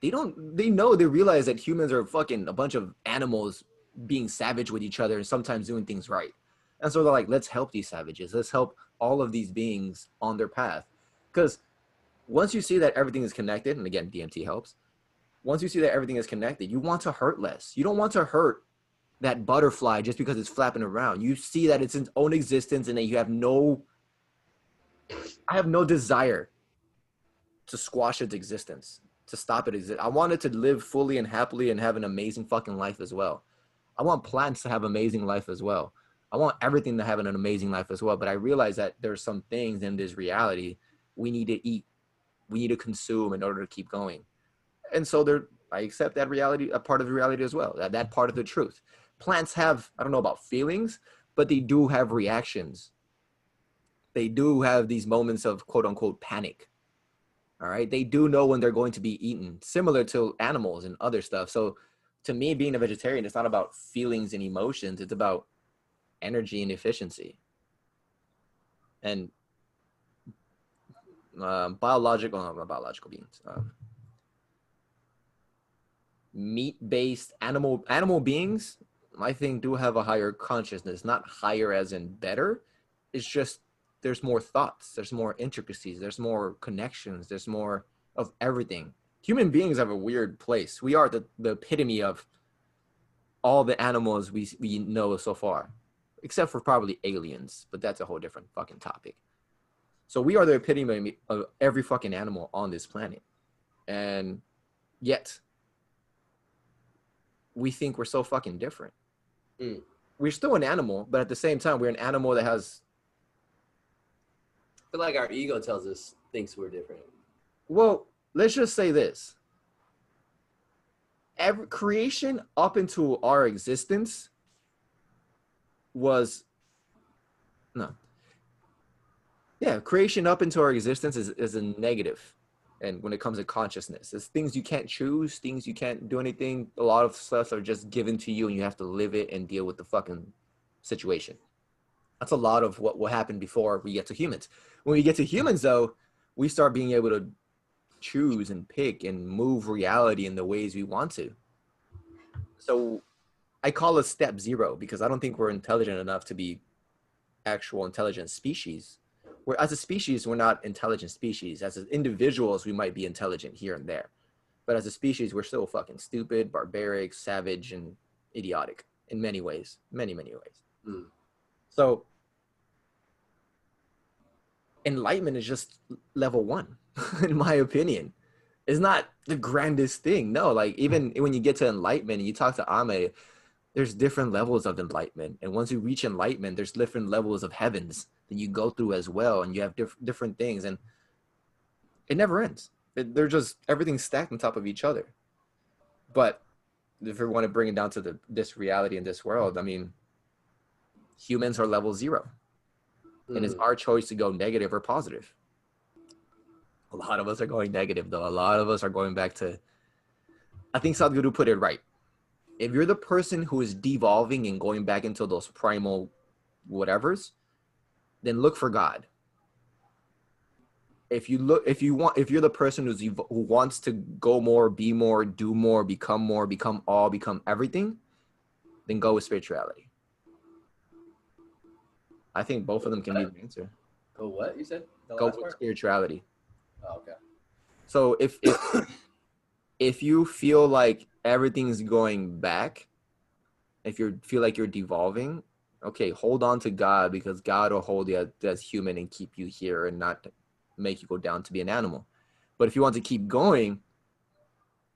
They realize that humans are fucking a bunch of animals being savage with each other and sometimes doing things right. And so they're like, let's help these savages. Let's help all of these beings on their path. Because once you see that everything is connected, and again, DMT helps. Once you see that everything is connected, you want to hurt less. You don't want to hurt that butterfly just because it's flapping around. You see that it's its own existence and that I have no desire to squash its existence, to stop it exist. I want it to live fully and happily and have an amazing fucking life as well. I want plants to have amazing life as well. I want everything to have an amazing life as well. But I realize that there's some things in this reality we need to eat, we need to consume in order to keep going. And so I accept that reality, a part of the reality as well, that part of the truth. Plants have, I don't know about feelings, but they do have reactions. They do have these moments of quote unquote panic. All right. They do know when they're going to be eaten, similar to animals and other stuff. So to me, being a vegetarian, it's not about feelings and emotions. It's about energy and efficiency. And not biological beings, meat-based animal beings, I think, do have a higher consciousness. Not higher as in better. It's just there's more thoughts, there's more intricacies, there's more connections, there's more of everything. Human beings have a weird place. We are the epitome of all the animals we know so far, except for probably aliens, but that's a whole different fucking topic. So we are the epitome of every fucking animal on this planet. And yet we think we're so fucking different. Mm. We're still an animal, but at the same time, we're an animal that has, I feel like our ego tells us thinks we're different. well, let's just say this. Every creation up into our existence was, no. Yeah, creation up into our existence is a negative. And when it comes to consciousness, it's things you can't choose, things you can't do anything. A lot of stuff are just given to you and you have to live it and deal with the fucking situation. That's a lot of what happened before we get to humans. When we get to humans, though, we start being able to choose and pick and move reality in the ways we want to. So I call it step zero because I don't think we're intelligent enough to be actual intelligent species. As a species, we're not intelligent species. As individuals, we might be intelligent here and there. But as a species, we're still fucking stupid, barbaric, savage, and idiotic in many ways. Many, many ways. Mm. So enlightenment is just level one. in my opinion. It's not the grandest thing. No, like even when you get to enlightenment and you talk to Ame, there's different levels of enlightenment. And once you reach enlightenment, there's different levels of heavens that you go through as well. And you have different things. And it never ends. They're just everything's stacked on top of each other. But if we want to bring it down to this reality in this world, I mean, humans are level 0. And it's our choice to go negative or positive. A lot of us are going negative, though. A lot of us are going back to, I think Sadhguru put it right. If you're the person who is devolving and going back into those primal whatevers, then look for God. If you're the person who wants to go more, be more, do more, become all, become everything, then go with spirituality. I think both of them can be the answer. Go what you said? Go with spirituality. Oh, okay. So if you feel like everything's going back, if you feel like you're devolving, okay, hold on to God, because God will hold you as human and keep you here and not make you go down to be an animal. But if you want to keep going,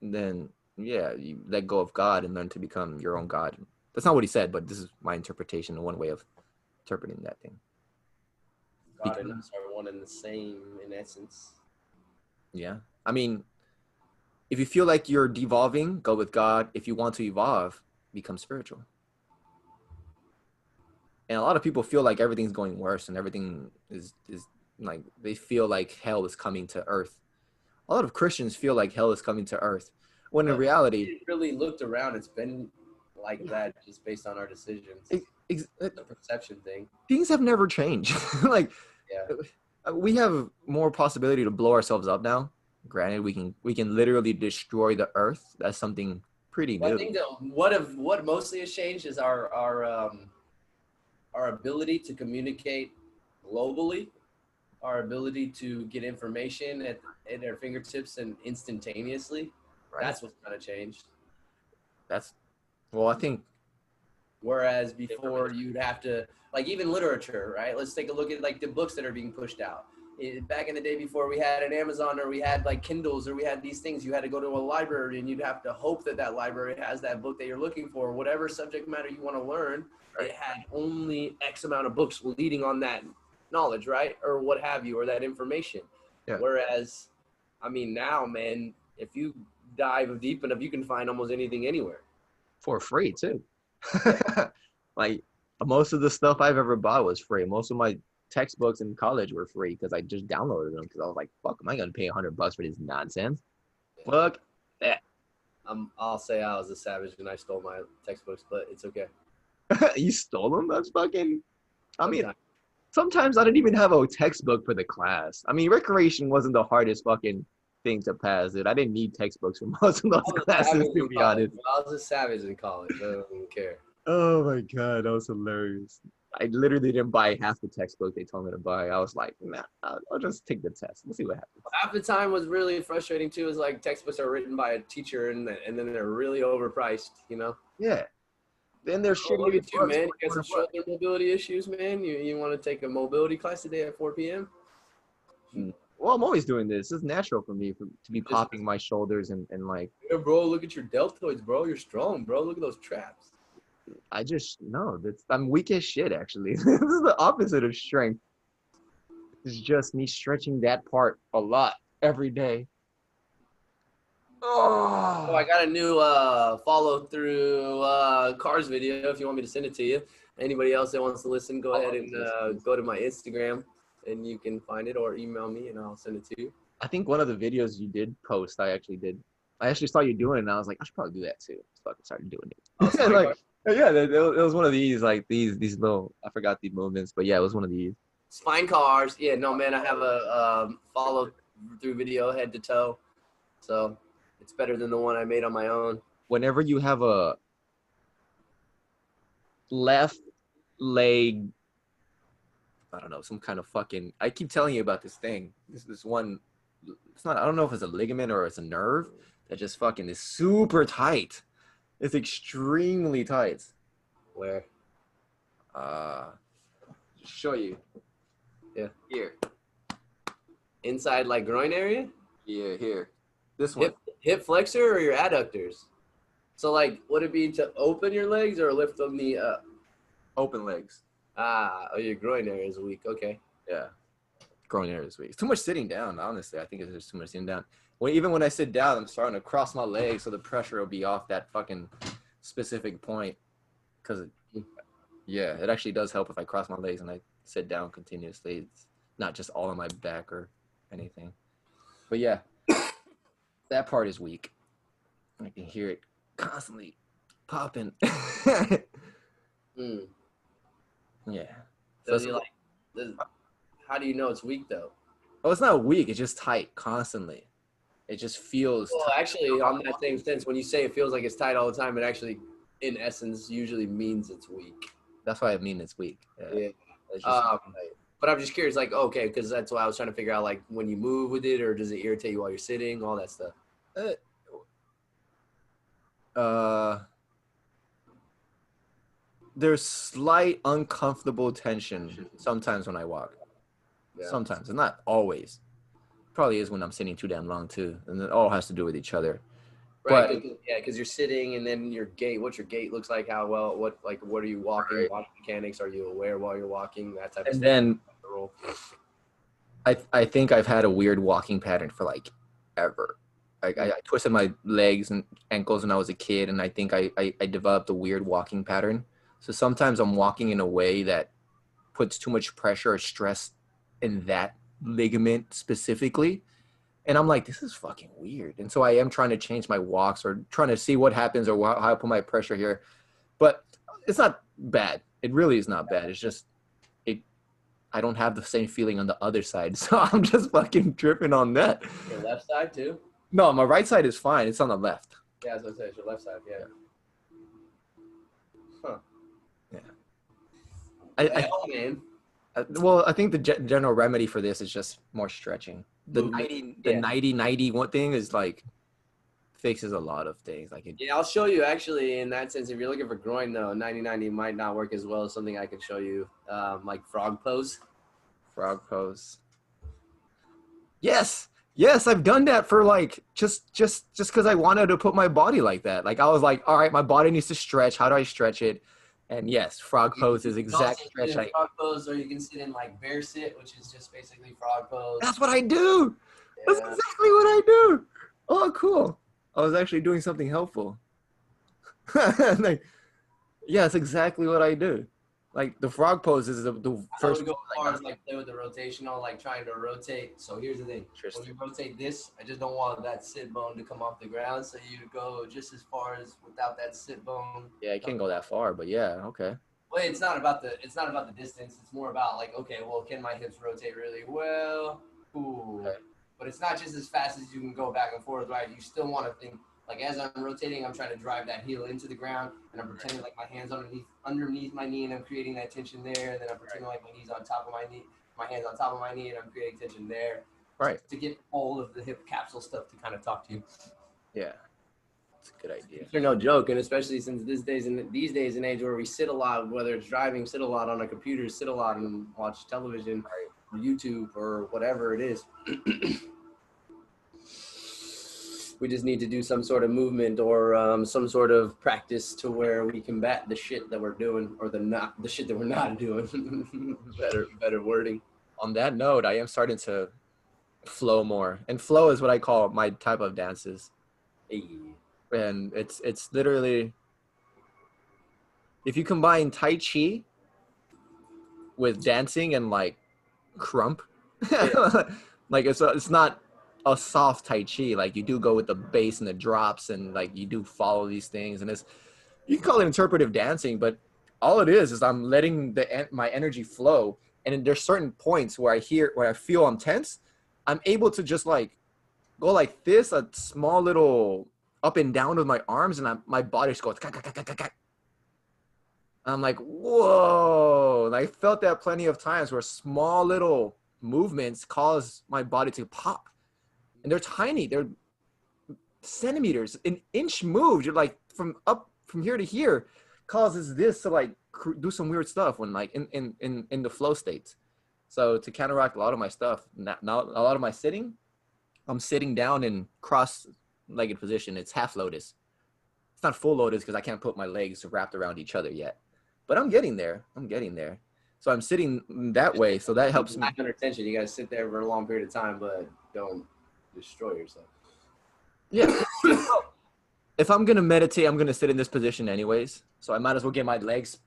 then yeah, you let go of God and learn to become your own God. That's not what he said, but this is my interpretation and one way of interpreting that thing. God and us are one and the same in essence. Yeah. I mean, if you feel like you're devolving, go with God. If you want to evolve, become spiritual. And a lot of people feel like everything's going worse and everything is like, they feel like hell is coming to earth. A lot of Christians feel like hell is coming to earth, when in reality, if you really looked around, it's been like that just based on our decisions. It's a perception thing. Things have never changed. Like, yeah, we have more possibility to blow ourselves up now. Granted, we can literally destroy the earth. That's something pretty new. I think that what mostly has changed is our ability to communicate globally, our ability to get information at our fingertips and instantaneously. Right. That's what's kind of changed. I think. Whereas before you'd have to, like, even literature, right? Let's take a look at like the books that are being pushed out. Back in the day before we had an Amazon or we had like Kindles or we had these things, you had to go to a library and you'd have to hope that that library has that book that you're looking for, whatever subject matter you want to learn. Right. It had only X amount of books leading on that knowledge, right? Or what have you, or that information. Yeah. Whereas, I mean, now, man, if you dive deep enough, you can find almost anything anywhere. For free, too. Like, most of the stuff I've ever bought was free. Most of my textbooks in college were free because I just downloaded them because I was like, fuck, am I going to pay $100 for this nonsense? Yeah. Fuck that. I'll say I was a savage and I stole my textbooks, but it's okay. You stole them? That's fucking... I mean, sometimes I didn't even have a textbook for the class. I mean, recreation wasn't the hardest fucking thing to pass, dude. I didn't need textbooks for most of those classes, to be honest. I was a savage in college. I don't care. Oh my God, that was hilarious. I literally didn't buy half the textbook they told me to buy. I was like, nah, I'll just take the test. We'll see what happens. Half the time was really frustrating too. Is like textbooks are written by a teacher and then they're really overpriced, you know? Yeah. Then they're shitty. You, man. You got some shoulder mobility issues, man. You want to take a mobility class today at 4 p.m.? Well, I'm always doing this. It's natural for me to be popping my shoulders and like. Yeah, bro, look at your deltoids, bro. You're strong, bro. Look at those traps. I'm weak as shit, actually. This is the opposite of strength. It's just me stretching that part a lot every day. Oh, I got a new follow through cars video if you want me to send it to you. Anybody else that wants to listen, go ahead and go to my Instagram and you can find it, or email me and I'll send it to you. I think one of the videos you did post, I actually saw you doing it and I was like, I should probably do that too. So I started doing it. Like, yeah, it was one of these, like these little, I forgot the movements, but yeah, it was one of these. Spine cars. Yeah, no, man, I have a follow through video head to toe. So it's better than the one I made on my own. Whenever you have a left leg, I don't know, some kind of fucking, I keep telling you about this thing. This one, it's not, I don't know if it's a ligament or it's a nerve that just fucking is super tight. It's extremely tight. Where? Show you. Yeah. Here. Inside like groin area? Yeah, here. This one. Hip flexor or your adductors? So like, would it be to open your legs or lift them knee up? Open legs. Ah, oh, your groin area is weak. Okay. Yeah. Groin area this week. It's too much sitting down, honestly. I think it's just too much sitting down. Even when I sit down, I'm starting to cross my legs so the pressure will be off that fucking specific point. Because, yeah, it actually does help if I cross my legs and I sit down continuously. It's not just all on my back or anything. But yeah, that part is weak. I can hear it constantly popping. Mm. Yeah. Does he like? How do you know it's weak though? Oh, it's not weak. It's just tight constantly. It just feels Well, tight. actually, on that same sense, when you say it feels like it's tight all the time, it actually, in essence, usually means it's weak. That's why I mean it's weak. Yeah. It's just But I'm just curious, like, okay, because that's why I was trying to figure out, like, when you move with it, or does it irritate you while you're sitting, all that stuff. There's slight uncomfortable tension sometimes when I walk. Yeah. Sometimes, and not always. Probably is when I'm sitting too damn long too, and it all has to do with each other. Right. But, yeah, because you're sitting, and then your gait. What your gait looks like? How well? What are you walking? Right. Walking mechanics? Are you aware while you're walking? That type of stuff. And then I think I've had a weird walking pattern for like ever. Like I twisted my legs and ankles when I was a kid, and I think I developed a weird walking pattern. So sometimes I'm walking in a way that puts too much pressure or stress in that ligament specifically. And I'm like, this is fucking weird. And so I am trying to change my walks or trying to see what happens or how I put my pressure here. But it's not bad. It really is not bad. It's just, I don't have the same feeling on the other side. So I'm just fucking tripping on that. Your left side too? No, my right side is fine. It's on the left. Yeah, as I said, it's your left side. Yeah. Huh. Yeah. Man. Well, I think the general remedy for this is just more stretching. The 90 one thing is like fixes a lot of things. Like yeah, I'll show you actually in that sense. If you're looking for groin though, 90-90 might not work as well as something I can show you, like frog pose. Frog pose. Yes, I've done that for like just because I wanted to put my body like that. Like I was like, all right, my body needs to stretch. How do I stretch it? And yes, frog pose is exact stretch. Frog pose, or you can sit in like bear sit, which is just basically frog pose. That's what I do. Yeah. That's exactly what I do. Oh, cool. I was actually doing something helpful. Like, yeah, that's exactly what I do. Like the frog pose is the first. I would go as far as like play with the rotational, like trying to rotate. So here's the thing: when you rotate this, I just don't want that sit bone to come off the ground. So you go just as far as without that sit bone. Yeah, I can't go that far, but yeah, okay. Well, it's not about the distance. It's more about like, okay, well, can my hips rotate really well? Ooh. Okay. But it's not just as fast as you can go back and forth, right? You still want to think. Like as I'm rotating, I'm trying to drive that heel into the ground, and I'm pretending like my hands underneath my knee, and I'm creating that tension there. And then I'm pretending like my knees on top of my knee, my hands on top of my knee, and I'm creating tension there. Right. To get all of the hip capsule stuff to kind of talk to you. Yeah, it's a good idea. They're no joke, and especially since these days and age where we sit a lot, whether it's driving, sit a lot on a computer, sit a lot and watch television, or YouTube, or whatever it is. We just need to do some sort of movement or some sort of practice to where we combat the shit that we're doing, or the shit that we're not doing. better wording. On that note, I am starting to flow more, and flow is what I call my type of dances. Hey. And it's literally, if you combine Tai Chi with dancing and like krump, yeah. Like it's not a soft Tai Chi. Like you do go with the bass and the drops, and like you do follow these things, and you can call it interpretive dancing, but all it is I'm letting my energy flow. And there's certain points where I feel I'm tense, I'm able to just like go like this, a small little up and down with my arms, and my body just goes. I'm like, whoa! And I felt that plenty of times where small little movements cause my body to pop. And they're tiny. They're centimeters. An inch move, you're like from here to here, causes this to like do some weird stuff when like in the flow states. So to counteract a lot of my stuff, now a lot of my sitting, I'm sitting down in cross-legged position. It's half lotus. It's not full lotus because I can't put my legs wrapped around each other yet. But I'm getting there. I'm getting there. So I'm sitting that way. So that helps me. Under tension, you guys sit there for a long period of time, but don't destroy yourself. Yeah. Well, if I'm gonna meditate, I'm gonna sit in this position anyways. So I might as well get my legs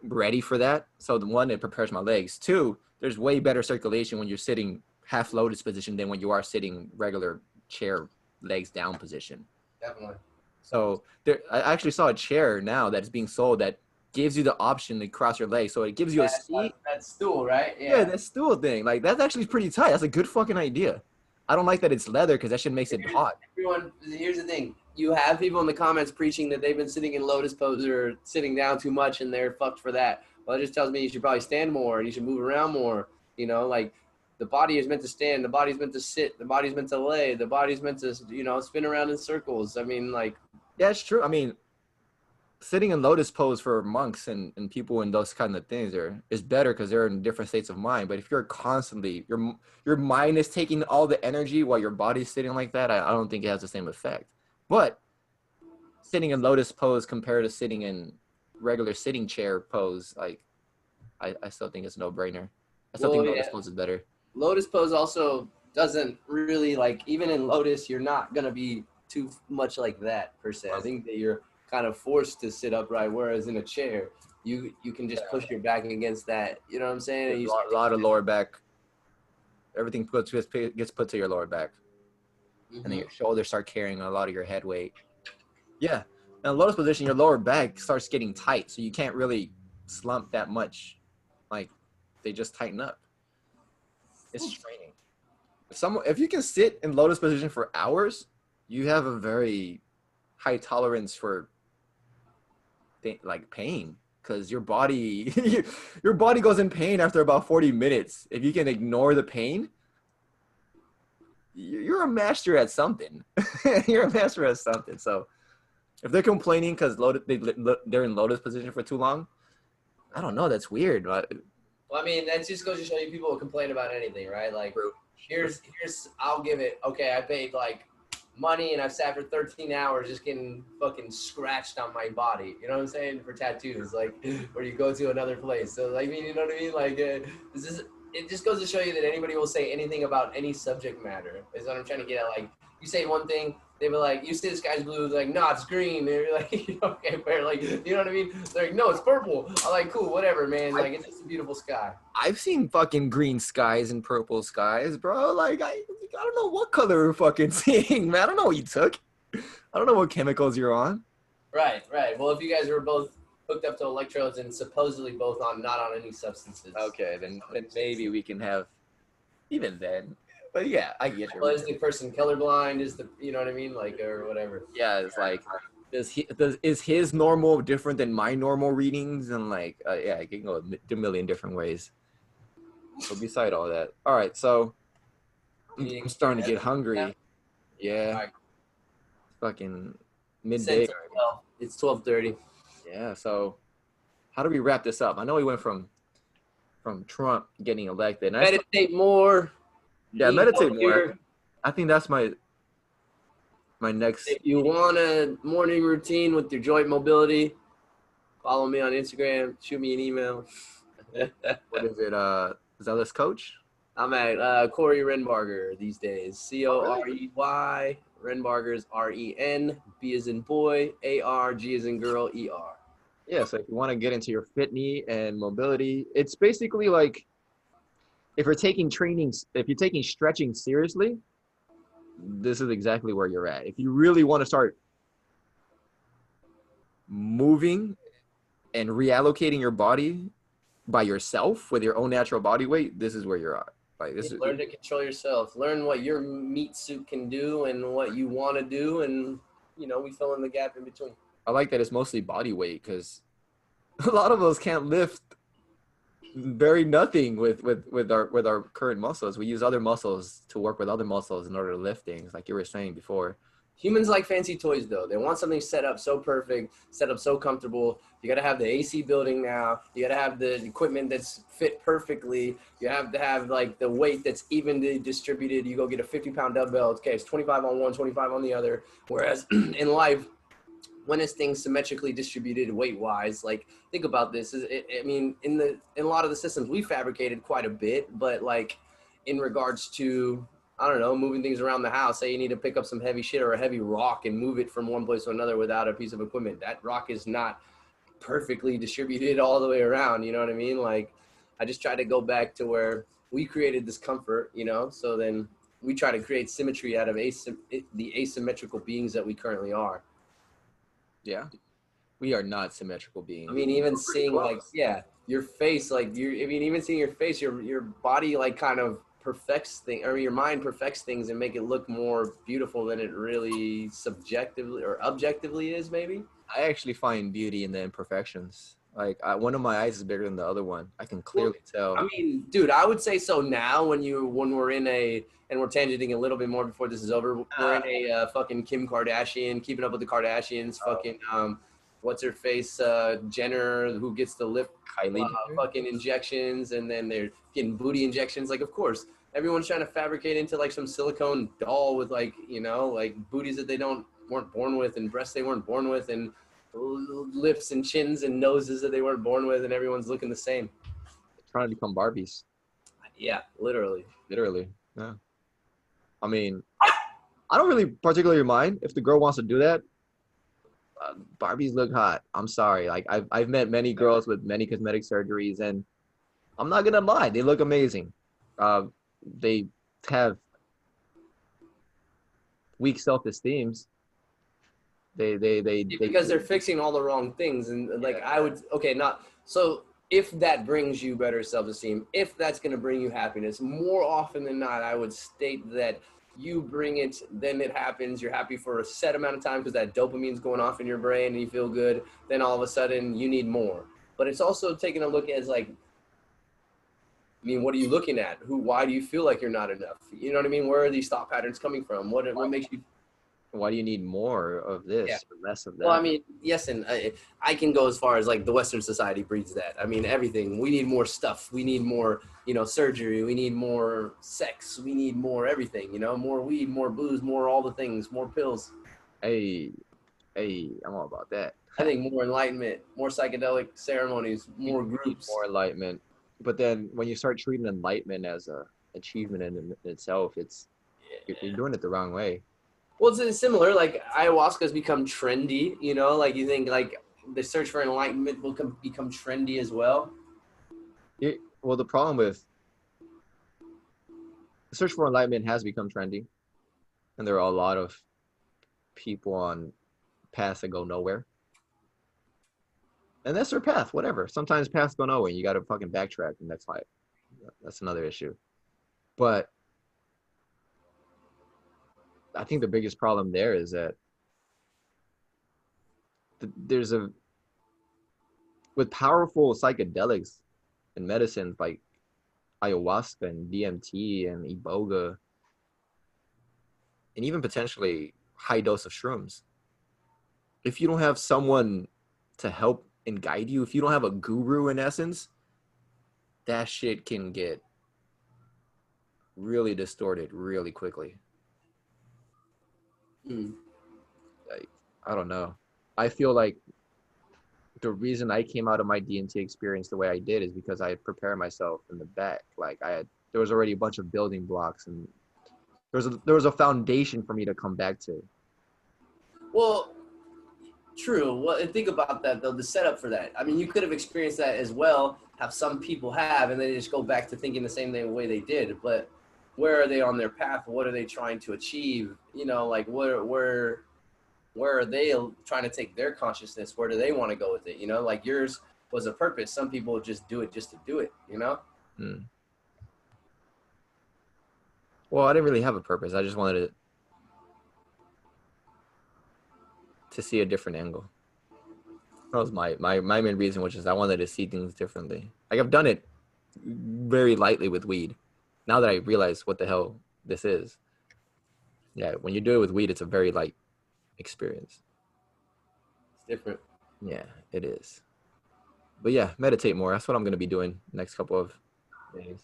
ready for that. So the one, it prepares my legs. Two, there's way better circulation when you're sitting half lotus position than when you are sitting regular chair legs down position. Definitely. So there, I actually saw a chair now that's being sold that gives you the option to cross your legs. So it gives you a seat. That stool, right? Yeah, that stool thing. Like that's actually pretty tight. That's a good fucking idea. I don't like that it's leather because that shit makes it hot. Everyone, here's the thing. You have people in the comments preaching that they've been sitting in lotus pose or sitting down too much and they're fucked for that. Well, it just tells me you should probably stand more and you should move around more. You know, like the body is meant to stand, the body's meant to sit, the body's meant to lay, the body's meant to, you know, spin around in circles. I mean, like. Yeah, it's true. I mean, sitting in lotus pose for monks and people in those kind of things is better because they're in different states of mind. But if you're constantly, your mind is taking all the energy while your body's sitting like that, I don't think it has the same effect. But sitting in lotus pose compared to sitting in regular sitting chair pose, like I still think it's a no-brainer. I still think lotus pose is better. Lotus pose also doesn't really, like, even in lotus, you're not going to be too much like that per se. I think that you're kind of forced to sit upright, whereas in a chair, you can just push your back against that. You know what I'm saying? A lot of lower back. Everything gets put to your lower back. And then your shoulders start carrying a lot of your head weight. Yeah. In a lotus position, your lower back starts getting tight, so you can't really slump that much. Like, they just tighten up. It's training. If you can sit in lotus position for hours, you have a very high tolerance for pain, because your body goes in pain after about 40 minutes. If you can ignore the pain, you're a master at something. You're a master at something. So if they're complaining because they're in lotus position for too long, I don't know. That's weird. Well, I mean, that just goes to show you people will complain about anything, right? Like, here's I'll give it. Okay, I paid like money and I've sat for 13 hours just getting fucking scratched on my body. You know what I'm saying? For tattoos, like, or you go to another place. So, like, I mean, you know what I mean? Like, it just goes to show you that anybody will say anything about any subject matter. Is what I'm trying to get at. Like, you say one thing, they were like, you say the sky's blue, like, no, it's green. They're like, okay, fair. Like, you know what I mean? They're like, no, it's purple. I'm like, cool, whatever, man. Like, it's just a beautiful sky. I've seen fucking green skies and purple skies, bro. Like, I don't know what color we're fucking seeing, man. I don't know what you took. I don't know what chemicals you're on. Right. Well, if you guys were both hooked up to electrodes and supposedly both not on any substances. Okay, then maybe we can have, even then. But yeah, I get you. Well, is the person colorblind? Is you know what I mean? Like, or whatever. Yeah, it's like, is his normal different than my normal readings? And like, yeah, it can go a million different ways. So beside all that, all right. So I'm starting to get hungry. Yeah. Right. Fucking midday. It's 12:30. Yeah. So how do we wrap this up? I know we went from Trump getting elected. Meditate more. Yeah, meditate more. I think that's my next. If you want a morning routine with your joint mobility, follow me on Instagram. Shoot me an email. What is it? Zealous Coach? I'm at Corey Renbarger these days. Corey. Renbarger is REN. B as in boy. AR. G as in girl. ER. Yeah, so if you want to get into your fitness and mobility, it's basically like, if you're taking stretching seriously, this is exactly where you're at. If you really want to start moving and reallocating your body by yourself with your own natural body weight, this is where you're at. Like, learn to control yourself. Learn what your meat suit can do and what you want to do, and we fill in the gap in between. I like that it's mostly body weight, because a lot of us can't lift very nothing with our current muscles. We use other muscles to work with other muscles in order to lift things, like you were saying before. Humans like fancy toys, though. They want something set up so perfect, set up so comfortable. You got to have the AC building now. You got to have the equipment that's fit perfectly. You have to have like the weight that's evenly distributed. You go get a 50-pound dumbbell. Okay, it's 25 on one, 25 on the other. Whereas in life, when is things symmetrically distributed weight wise? Like, think about this. I mean, in a lot of the systems we fabricated quite a bit, but like in regards to, I don't know, moving things around the house, say you need to pick up some heavy shit or a heavy rock and move it from one place to another without a piece of equipment. That rock is not perfectly distributed all the way around. You know what I mean? Like, I just try to go back to where we created this comfort, you know, so then we try to create symmetry out of the asymmetrical beings that we currently are. Yeah, we are not symmetrical I beings. mean, even We're pretty seeing like, close. yeah, your face, like I mean, even seeing your face, your body like kind of perfects things, or your mind perfects things and make it look more beautiful than it really subjectively or objectively is, maybe. I actually find beauty in the imperfections. Like one of my eyes is bigger than the other one. I can Well, clearly tell. I mean, dude, I would say so now when we're in a, and we're tangenting a little bit more before this is over. We're in a fucking Kim Kardashian, keeping up with the Kardashians, fucking what's her face, Jenner, who gets the lip Kylie Jenner. fucking injections, and then they're getting booty injections. Like, of course, everyone's trying to fabricate into like some silicone doll with like, you know, like booties that they weren't born with, and breasts they weren't born with, and lips and chins and noses that they weren't born with, and everyone's looking the same. Trying to become Barbies, Yeah, literally. literally. Yeah. I mean, I don't really particularly mind if the girl wants to do that. Barbies look hot. I'm sorry. Like I've met many girls with many cosmetic surgeries, and I'm not gonna lie, they look amazing. They have weak self-esteems. They Because they're fixing all the wrong things, and like yeah. I would, okay, not so. If that brings you better self-esteem, if that's going to bring you happiness, more often than not, I would state that you bring it, then it happens. You're happy for a set amount of time because that dopamine's going off in your brain and you feel good. Then all of a sudden you need more. But it's also taking a look as like, I mean, what are you looking at? Why do you feel like you're not enough? You know what I mean? Where are these thought patterns coming from? What makes you? Why do you need more of Yeah. this or less of Well, I that? mean, yes, and I can go as far as like the Western society breeds that. I mean, everything. We need more stuff. We need more, you know, surgery. We need more sex. We need more everything. You know, more weed, more booze, more all the things, more pills. Hey, hey, I'm all about that. I think more enlightenment, more psychedelic ceremonies, more You need groups. more enlightenment. But then when you start treating enlightenment as a achievement in itself, you're doing it the wrong way. Well, it's similar. Like ayahuasca has become trendy. You know, like you think like the search for enlightenment will become trendy as well. Well, the problem with the search for enlightenment has become trendy, and there are a lot of people on paths that go nowhere. And that's their path, whatever. Sometimes paths go nowhere. You got to fucking backtrack, and that's fine. That's another issue. But I think the biggest problem there is that there's a with powerful psychedelics and medicines like ayahuasca and DMT and iboga, and even potentially high dose of shrooms. If you don't have someone to help and guide you, if you don't have a guru in essence, that shit can get really distorted really quickly. Hmm. Like, I don't know. I feel like the reason I came out of my DMT experience the way I did is because I had prepared myself in the back. Like there was already a bunch of building blocks, and there was a foundation for me to come back to. Well, true. Well, and think about that though. The setup for that. I mean, you could have experienced that as well. Have some people have, and they just go back to thinking the same way they did. But where are they on their path? What are they trying to achieve? You know, like where are they trying to take their consciousness? Where do they want to go with it? You know, like yours was a purpose. Some people just do it just to do it. You know. Hmm. Well, I didn't really have a purpose. I just wanted to see a different angle. That was my main reason, which is I wanted to see things differently. Like I've done it very lightly with weed. Now that I realize what the hell this is. Yeah, when you do it with weed, it's a very light experience. It's different. Yeah, it is. But yeah, meditate more. That's what I'm gonna be doing next couple of days.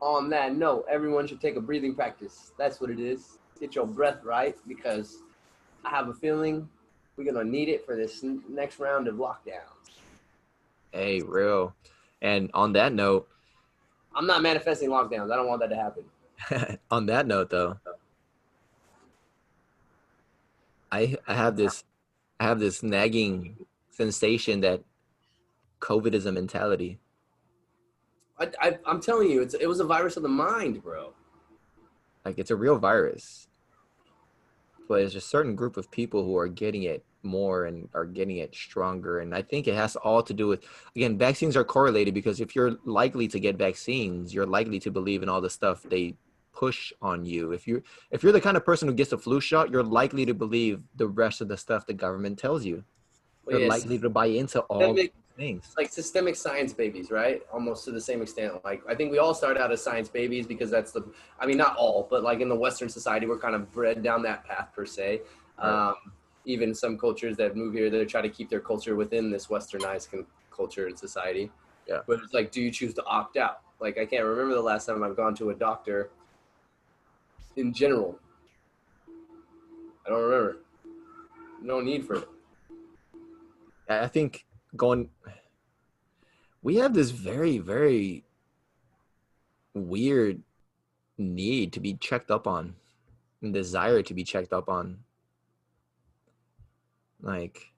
On that note, everyone should take a breathing practice. That's what it is. Get your breath right because I have a feeling we're gonna need it for this next round of lockdowns. Hey, real. And on that note, I'm not manifesting lockdowns. I don't want that to happen. on that note though, I have this nagging sensation that COVID is a mentality. I'm telling you, it was a virus of the mind, bro. Like it's a real virus, but it's a certain group of people who are getting it more and are getting it stronger. And I think it has all to do with, again, vaccines are correlated because if you're likely to get vaccines, you're likely to believe in all the stuff they push on you. If you're the kind of person who gets a flu shot, you're likely to believe the rest of the stuff the government tells you. Well, You're yes, likely to buy into all systemic, these things. like systemic science babies, right? Almost to the same extent. Like I think we all start out as science babies because that's the. I mean, not all, but like in the Western society, we're kind of bred down that path per se. Right. Even some cultures that move here, they try to keep their culture within this westernized culture and society. Yeah. But it's like, do you choose to opt out? Like I can't remember the last time I've gone to a doctor. In general, I don't remember. No need for it. I think going, we have this very, very weird need to be checked up on and desire to be checked up on. Like,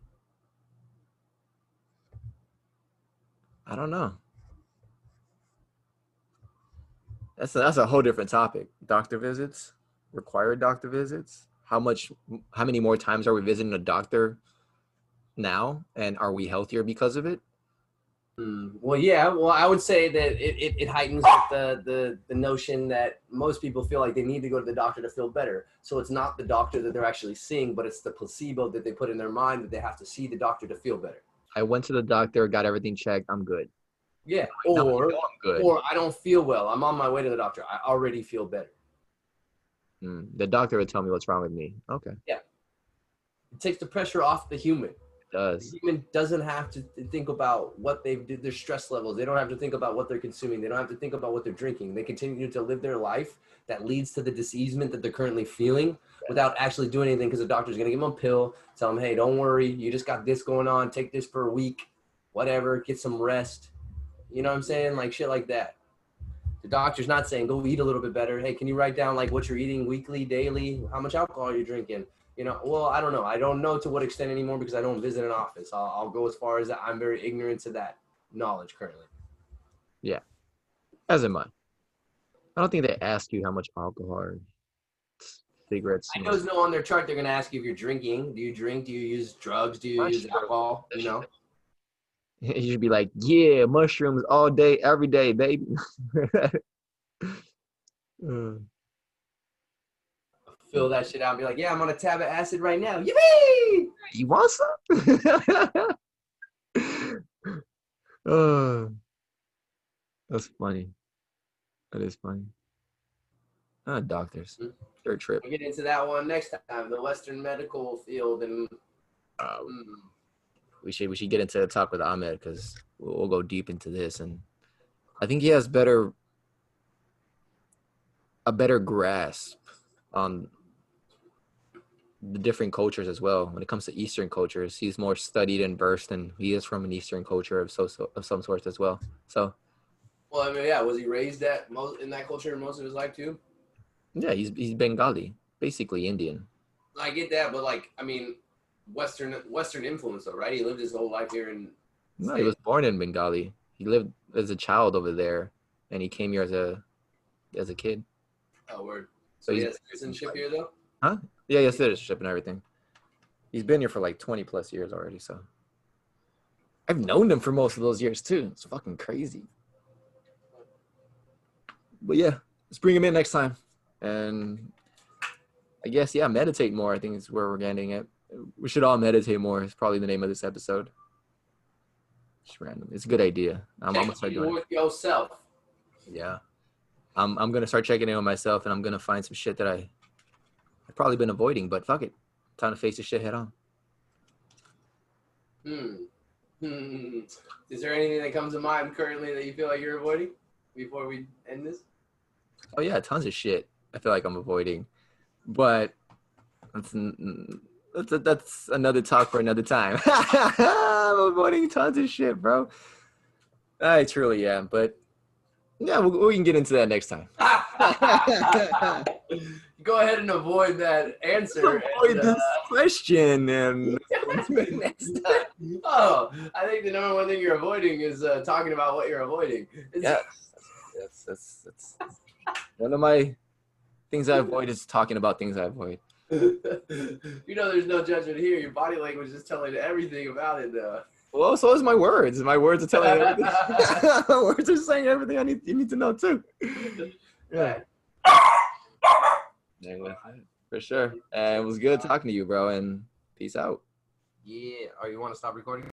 I don't know. That's a whole different topic. Doctor visits, required doctor visits. How many more times are we visiting a doctor now? And are we healthier because of it? Well, yeah. Well, I would say that it heightens the notion that most people feel like they need to go to the doctor to feel better. So it's not the doctor that they're actually seeing, but it's the placebo that they put in their mind that they have to see the doctor to feel better. I went to the doctor, got everything checked. I'm good. Yeah. Now I know I'm good. Or I don't feel well. I'm on my way to the doctor. I already feel better. The doctor would tell me what's wrong with me. Okay. Yeah. It takes the pressure off the human. It does. The human doesn't have to think about what they've did, their stress levels. They don't have to think about what they're consuming. They don't have to think about what they're drinking. They continue to live their life that leads to the diseasement that they're currently feeling without actually doing anything because the doctor's going to give them a pill, tell them, hey, don't worry. You just got this going on. Take this for a week, whatever. Get some rest. You know what I'm saying? Like shit like that. The doctor's not saying go eat a little bit better. Hey, can you write down like what you're eating weekly, daily, how much alcohol you're drinking? You know, well, I don't know. I don't know to what extent anymore because I don't visit an office. I'll go as far as that. I'm very ignorant to that knowledge currently. Yeah. As am I. I don't think they ask you how much alcohol or cigarettes. I know on their chart they're going to ask you if you're drinking. Do you drink? Do you use drugs? Do you use alcohol? You know? You should be like, yeah, mushrooms all day, every day, baby. Fill that shit out and be like, yeah, I'm on a tab of acid right now. Yippee! You want some? That's funny. That is funny. Doctors. Third trip. We'll get into that one next time. The Western medical field and we should get into the talk with Ahmed because we'll go deep into this, and I think he has a better grasp on the different cultures as well. When it comes to Eastern cultures, he's more studied and versed, and he is from an Eastern culture of some sort as well. So, well, I mean, yeah, was he raised in that culture most of his life too? Yeah, he's Bengali, basically Indian. I get that, but like, I mean, Western influence though, right? He lived his whole life here in. No, he was born in Bengali. He lived as a child over there, and he came here as a kid. Oh, word. So he has citizenship here though? Huh? Yeah, he has citizenship and everything. He's been here for like 20 plus years already, so. I've known him for most of those years too. It's fucking crazy. But yeah, let's bring him in next time. And I guess, yeah, meditate more, I think is where we're getting at. We should all meditate more. It's probably the name of this episode. Just random. It's a good idea. I'm gonna start doing it. With yourself. Yeah. I'm gonna start checking in on myself, and I'm gonna find some shit that I've probably been avoiding, but fuck it. Time to face the shit head on. Is there anything that comes to mind currently that you feel like you're avoiding before we end this? Oh yeah, tons of shit. I feel like I'm avoiding, but that's another talk for another time. I'm avoiding tons of shit, bro. I truly am, but yeah, we can get into that next time. Go ahead and avoid that answer. Avoid this question and next time. Oh, I think the number one thing you're avoiding is talking about what you're avoiding. Yeah, that's one of my things I avoid is talking about things I avoid. There's no judgment here. Your body language is telling everything about it. Well, so is my words. My words are telling you everything. My words are saying everything you need to know too. Yeah. Anyway, for sure. And it was good talking to you, bro. And peace out. Yeah. Oh, you want to stop recording?